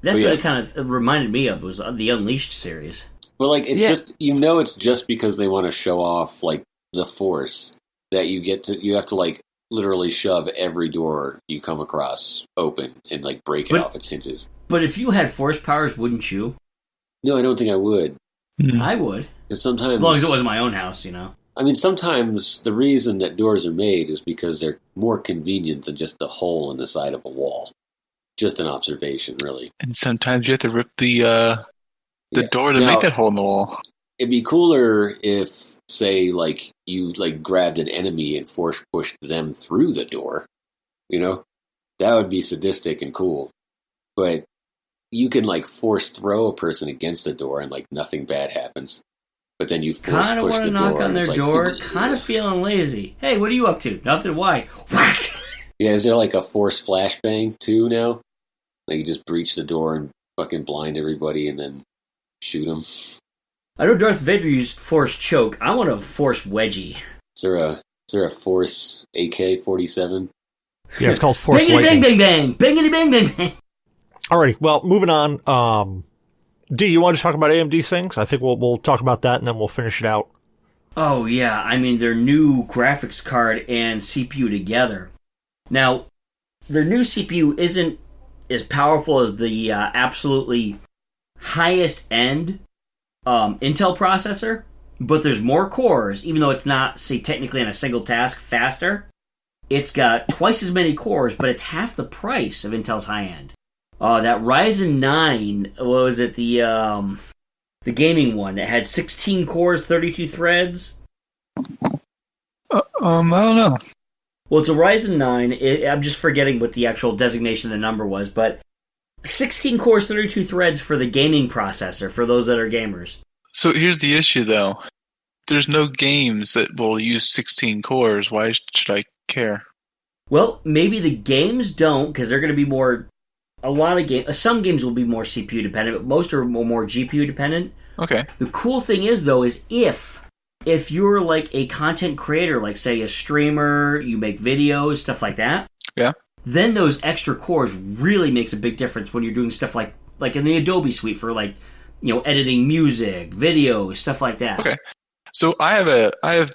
That's what it kind of reminded me of, was the Unleashed series. Well, like, it's just, it's just because they want to show off, like, the Force that you have to, like, literally shove every door you come across open and, like, break it off its hinges. But if you had Force powers, wouldn't you? No, I don't think I would. I would. Sometimes, as long as it wasn't my own house, you know. I mean, sometimes the reason that doors are made is because they're more convenient than just a hole in the side of a wall. Just an observation, really. And sometimes you have to rip the door to make that hole in the wall. It'd be cooler if, say, like, you, like, grabbed an enemy and force pushed them through the door. You know? That would be sadistic and cool. But you can, like, force throw a person against the door and, like, nothing bad happens. But then you force push the door. Knock on their like, door, kind of feeling lazy. Hey, what are you up to? Nothing. Why? Whack! Yeah, is there like a force flashbang too now? Like you just breach the door and fucking blind everybody and then shoot them. I know Darth Vader used force choke. I want a force wedgie. Is there a force AK-47? Yeah, it's called Force Lightning. Bang, bang, bang. Bangity, bang, bang, bang. Alrighty, well, moving on. D, you want to talk about AMD things? I think we'll talk about that and then we'll finish it out. Oh, yeah. I mean, their new graphics card and CPU together. Now, their new CPU isn't as powerful as the absolutely highest end Intel processor, but there's more cores, even though it's not, say, technically on a single task faster. It's got twice as many cores, but it's half the price of Intel's high end. That Ryzen 9, what was it, the gaming one, that had 16 cores, 32 threads? I don't know. Well, it's a Ryzen 9. I'm just forgetting what the actual designation of the number was, but 16 cores, 32 threads for the gaming processor, for those that are gamers. So here's the issue, though. There's no games that will use 16 cores. Why should I care? Well, maybe the games don't, because they're going to be more... A lot of games, some games will be more CPU dependent, but most are more GPU dependent. Okay. The cool thing is, though, is if you're like a content creator, like say a streamer, you make videos, stuff like that. Yeah. Then those extra cores really makes a big difference when you're doing stuff like in the Adobe Suite for like, you know, editing music, videos, stuff like that. Okay. So I have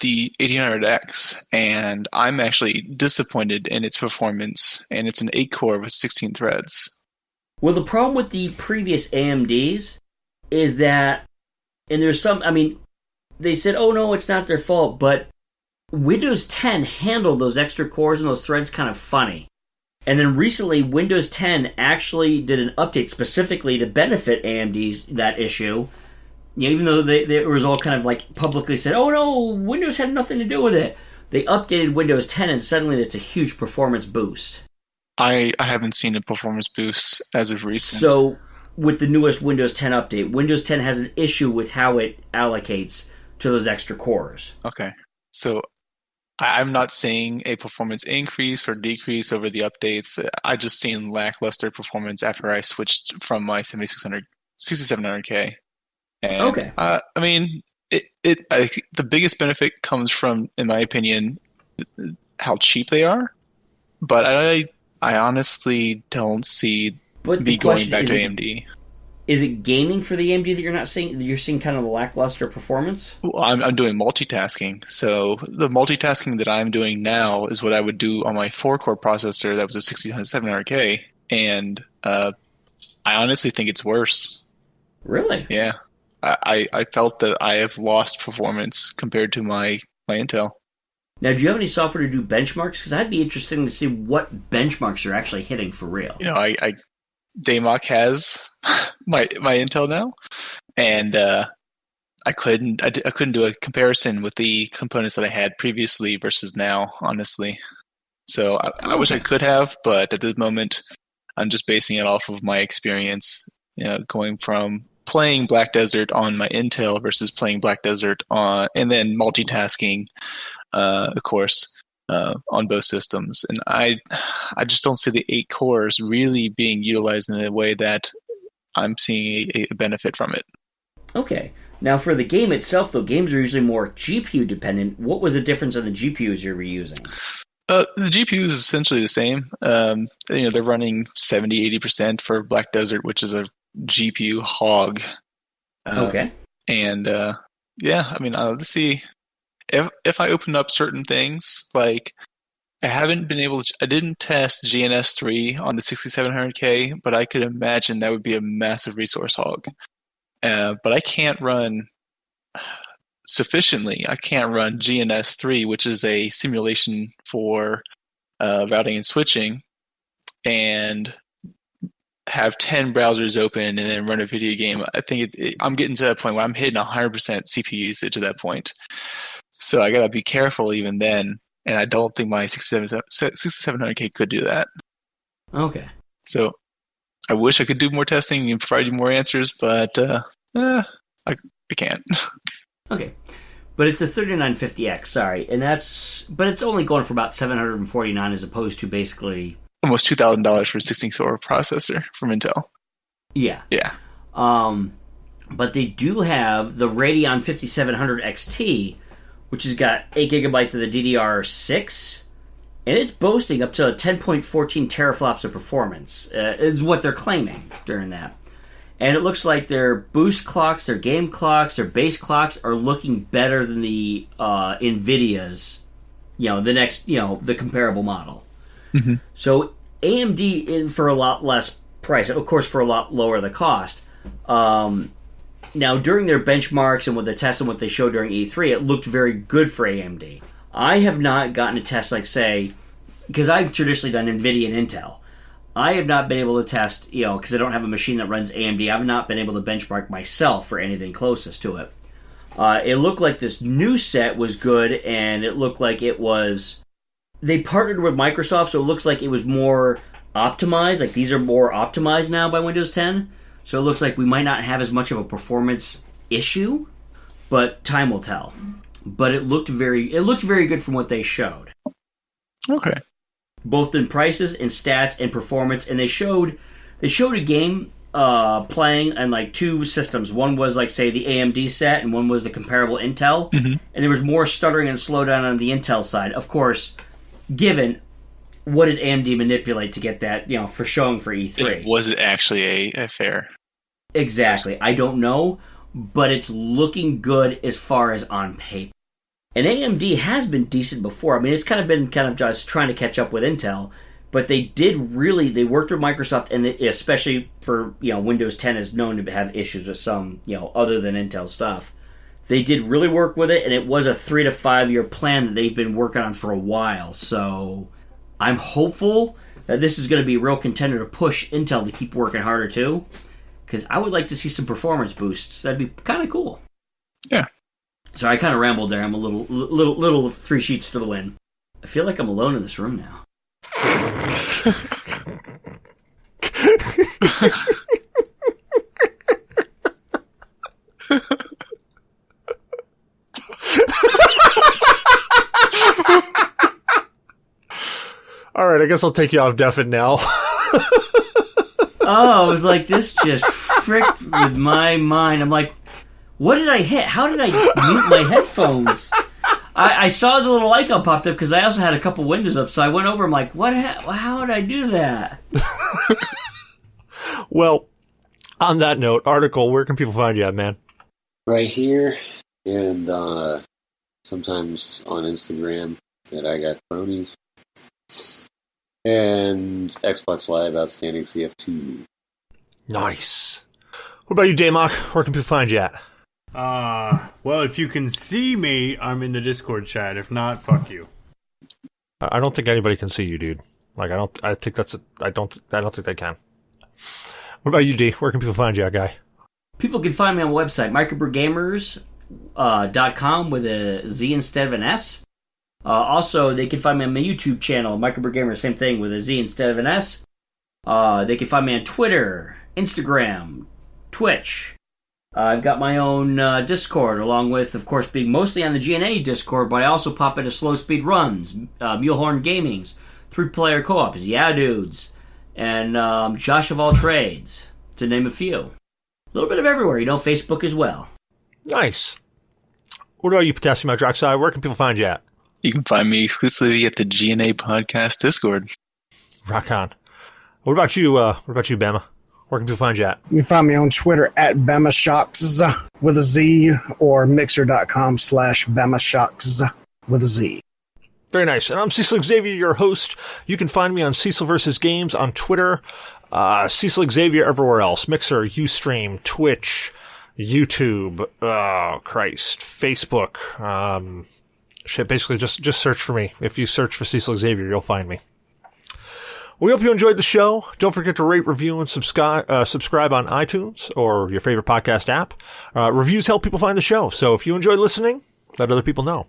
the 1800X, and I'm actually disappointed in its performance, and it's an 8-core with 16 threads. Well, the problem with the previous AMDs is that, and there's some, I mean, they said, oh no, it's not their fault, but Windows 10 handled those extra cores and those threads kind of funny. And then recently, Windows 10 actually did an update specifically to benefit AMD's that issue. You know, even though it was all kind of like publicly said, oh no, Windows had nothing to do with it. They updated Windows 10 and suddenly it's a huge performance boost. I haven't seen a performance boost as of recent. So with the newest Windows 10 update, Windows 10 has an issue with how it allocates to those extra cores. Okay. So I'm not seeing a performance increase or decrease over the updates. I just seen lackluster performance after I switched from my 6700K. And, okay. I mean, I think the biggest benefit comes from, in my opinion, how cheap they are. But I honestly don't see me going back to AMD. Is it gaming for the AMD that you're not seeing? You're seeing kind of a lackluster performance? Well, I'm doing multitasking. So the multitasking that I'm doing now is what I would do on my 4-core processor that was a 6700K. And I honestly think it's worse. Really? Yeah. I felt that I have lost performance compared to my Intel. Now, do you have any software to do benchmarks? Because I'd be interested to see what benchmarks you're actually hitting for real. You know, Damok has my Intel now, and I couldn't do a comparison with the components that I had previously versus now, honestly. So I wish I could have, but at this moment, I'm just basing it off of my experience. You know, going from playing Black Desert on my Intel versus playing Black Desert on, and then multitasking, of course, on both systems. And I just don't see the 8 cores really being utilized in a way that I'm seeing a benefit from it. Okay. Now, for the game itself, though, games are usually more GPU dependent. What was the difference on the GPUs you were using? The GPU is essentially the same. They're running 70-80% for Black Desert, which is a GPU hog. Okay. And I mean, let's see. If I open up certain things, like I didn't test G.N.A 3 on the 6700K, but I could imagine that would be a massive resource hog. But I can't run sufficiently. I can't run G.N.A 3, which is a simulation for routing and switching, and have 10 browsers open and then run a video game. I think I'm getting to that point where I'm hitting 100% CPU usage at that point. So I gotta be careful even then, and I don't think my 6700K could do that. Okay. So I wish I could do more testing and provide you more answers, but I can't. Okay. But it's a 3950X, sorry, but it's only going for about $749 as opposed to basically almost $2,000 for a 16-core processor from Intel. Yeah. Yeah. But they do have the Radeon 5700 XT, which has got 8 gigabytes of the DDR6, and it's boasting up to 10.14 teraflops of performance. Is what they're claiming during that. And it looks like their boost clocks, their game clocks, their base clocks are looking better than the NVIDIA's, the comparable model. Mm-hmm. So AMD, in for a lot less price, of course for a lot lower the cost. Now, during their benchmarks and what they tested and what they showed during E3, it looked very good for AMD. I have not gotten a test like, say, because I've traditionally done NVIDIA and Intel. I have not been able to test, because I don't have a machine that runs AMD, I've not been able to benchmark myself for anything closest to it. It looked like this new set was good, and it looked like it was... They partnered with Microsoft, so it looks like it was more optimized. Like, these are more optimized now by Windows 10. So it looks like we might not have as much of a performance issue, but time will tell. But it looked very good from what they showed. Okay. Both in prices and stats and performance, and they showed a game playing on like 2 systems. One was like, say, the AMD set, and one was the comparable Intel. Mm-hmm. And there was more stuttering and slowdown on the Intel side. Of course, given what did AMD manipulate to get that, for showing for E3? Was it actually a fair? Exactly. I don't know, but it's looking good as far as on paper. And AMD has been decent before. I mean, it's kind of just trying to catch up with Intel, but they worked with Microsoft, and especially for, Windows 10 is known to have issues with some, other than Intel stuff. they did really work with it, and it was a 3 to 5 year plan that they've been working on for a while. So I'm hopeful that this is going to be a real contender to push Intel to keep working harder too, because I would like to see some performance boosts. That'd be kind of cool. Yeah. So I kind of rambled there. I'm a little 3 sheets to the wind. I feel like I'm alone in this room now. All right, I guess I'll take you off deafened now. I was like, this just fricked with my mind. I'm like, what did I hit? How did I mute my headphones? I saw the little icon popped up because I also had a couple windows up, so I went over. I'm like, what? How did I do that? Well, on that note, article, where can people find you at, man? Right here, and sometimes on Instagram at I Got Cronies. And Xbox Live Outstanding CF2. Nice. What about you, Damok? Where can people find you at? Well, if you can see me, I'm in the Discord chat. If not, fuck you. I don't think anybody can see you, dude. Like, I don't think they can. What about you, D? Where can people find you at, guy? People can find me on my website, microbrewgamers.com with a Z instead of an S. Also, they can find me on my YouTube channel, Microbrew same thing with a Z instead of an S. They can find me on Twitter, Instagram, Twitch. I've got my own Discord, along with, of course, being mostly on the G.N.A. Discord, but I also pop into Slow Speed Runs, Mulehorn Gaming's, 3-player co-ops, Yeah Dudes, and Josh of All Trades, to name a few. A little bit of everywhere, Facebook as well. Nice. What about you, Potassium Hydroxide? Where can people find you at? You can find me exclusively at the G.N.A. Podcast Discord. Rock on. What about you, Bama? Where can people find you at? You can find me on Twitter at BamaShocks with a Z, or mixer.com/BamaShocks with a Z. Very nice. And I'm Cecil Xavier, your host. You can find me on Cecil vs. Games on Twitter, Cecil Xavier everywhere else. Mixer, Ustream, Twitch, YouTube, Facebook. Basically just search for me. If you search for Cecil Xavier, you'll find me. We hope you enjoyed the show. Don't forget to rate, review, and subscribe on iTunes or your favorite podcast app. Reviews help people find the show, so if you enjoy listening, let other people know.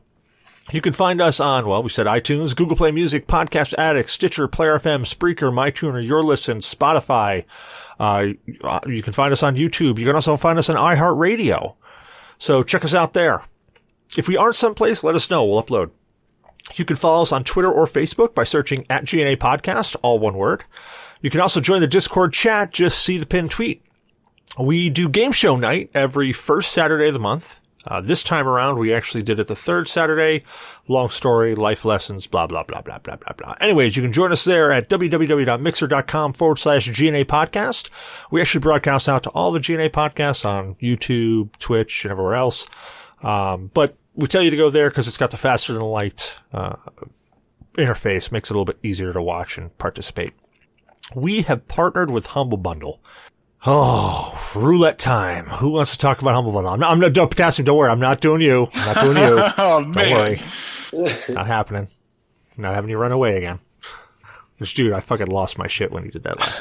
You can find us on, we said iTunes, Google Play Music, Podcast Addict, Stitcher, Player FM, Spreaker, MyTuner, Your Listen, Spotify. You can find us on YouTube. You can also find us on iHeartRadio. So check us out there. If we aren't someplace, let us know. We'll upload. You can follow us on Twitter or Facebook by searching at G.N.A. Podcast, all one word. You can also join the Discord chat. Just see the pinned tweet. We do game show night every first Saturday of the month. This time around, we actually did it the third Saturday. Long story, life lessons, blah, blah, blah, blah, blah, blah, blah. Anyways, you can join us there at www.mixer.com/G.N.A. Podcast. We actually broadcast out to all the G.N.A. podcasts on YouTube, Twitch, and everywhere else. But we tell you to go there because it's got the faster than light interface. Makes it a little bit easier to watch and participate. We have partnered with Humble Bundle. Oh, roulette time. Who wants to talk about Humble Bundle? I'm not Potassium, don't worry. I'm not doing you. I'm not doing you. Oh, man. Don't worry. It's not happening. I'm not having you run away again. Which, dude, I fucking lost my shit when he did that last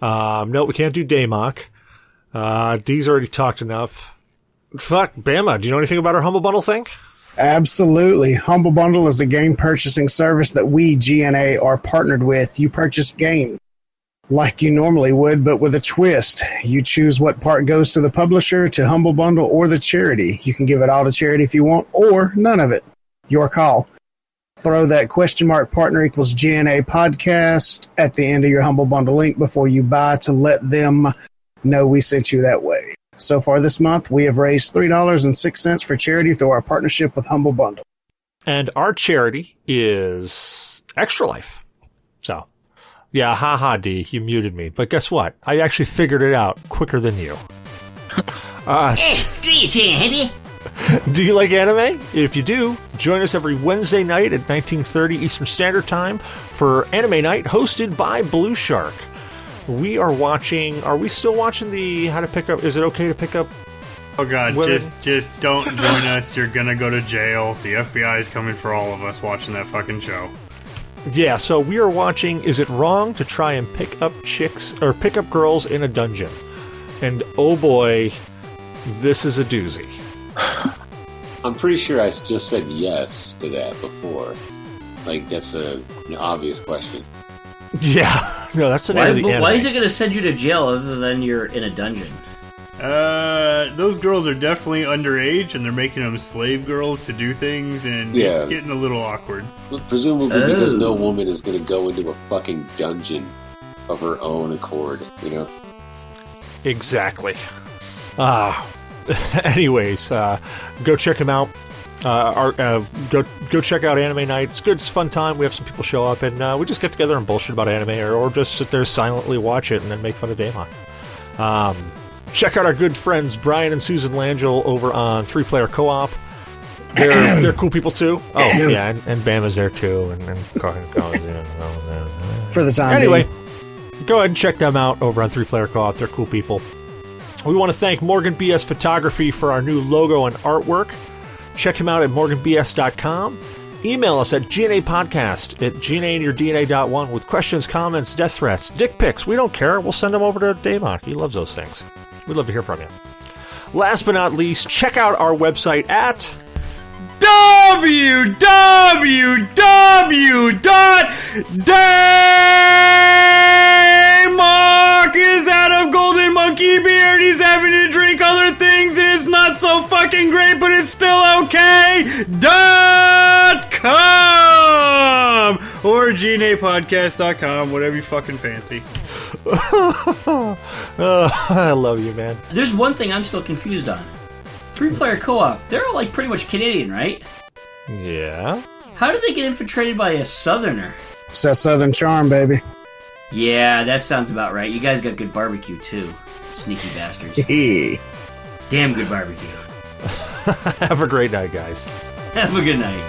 time. No, we can't do Damok. D's already talked enough. Fuck, Bama, do you know anything about our Humble Bundle thing? Absolutely. Humble Bundle is a game purchasing service that we, G.N.A., are partnered with. You purchase games like you normally would, but with a twist. You choose what part goes to the publisher, to Humble Bundle, or the charity. You can give it all to charity if you want, or none of it. Your call. Throw that partner equals G.N.A. podcast at the end of your Humble Bundle link before you buy to let them know we sent you that way. So far this month, we have raised $3.06 for charity through our partnership with Humble Bundle. And our charity is Extra Life. So, yeah, haha, D, you muted me. But guess what? I actually figured it out quicker than you. Hey, screw you, baby. Do you like anime? If you do, join us every Wednesday night at 19:30 Eastern Standard Time for Anime Night, hosted by Blue Shark. We are watching... Are we still watching the How to Pick Up... Is it okay to pick up Oh god, women. just don't join us. You're gonna go to jail. The FBI is coming for all of us watching that fucking show. Yeah, so we are watching Is It Wrong to Try and Pick Up Chicks or Pick Up Girls in a Dungeon? And oh boy, this is a doozy. I'm pretty sure I just said yes to that before. Like, that's an obvious question. Yeah, no, that's the name of the anime. Why is it going to send you to jail other than you're in a dungeon? Those girls are definitely underage, and they're making them slave girls to do things, and it's getting a little awkward. Presumably because no woman is going to go into a fucking dungeon of her own accord, you know? Exactly. Anyways, go check him out. Go check out Anime Night. It's good. It's a fun time. We have some people show up, and we just get together and bullshit about anime, or just sit there silently watch it and then make fun of Damok. Check out our good friends Brian and Susan Langell over on 3-Player Co-op. They're cool people too. Oh yeah, and Bam is there too, and For the time anyway, being. go ahead and check them out over on 3-Player Co-op. They're cool people. We want to thank Morgan BS Photography for our new logo and artwork. Check him out at morganbs.com. Email us at GNApodcast at GNA with questions, comments, death threats, dick pics. We don't care. We'll send them over to Damok. He loves those things. We'd love to hear from you. Last but not least, check out our website at www.Damok is out of Golden Monkey Beard. He's having to drink other things, and it's not so fucking great, but it's still okay. .com or GNApodcast.com, whatever you fucking fancy. I love you, man. There's one thing I'm still confused on. 3-Player Co-op, they're all like pretty much Canadian, right? Yeah. How did they get infiltrated by a Southerner? It's that Southern charm, baby. Yeah, that sounds about right. You guys got good barbecue too. Sneaky bastards. Damn good barbecue. Have a great night, guys. Have a good night.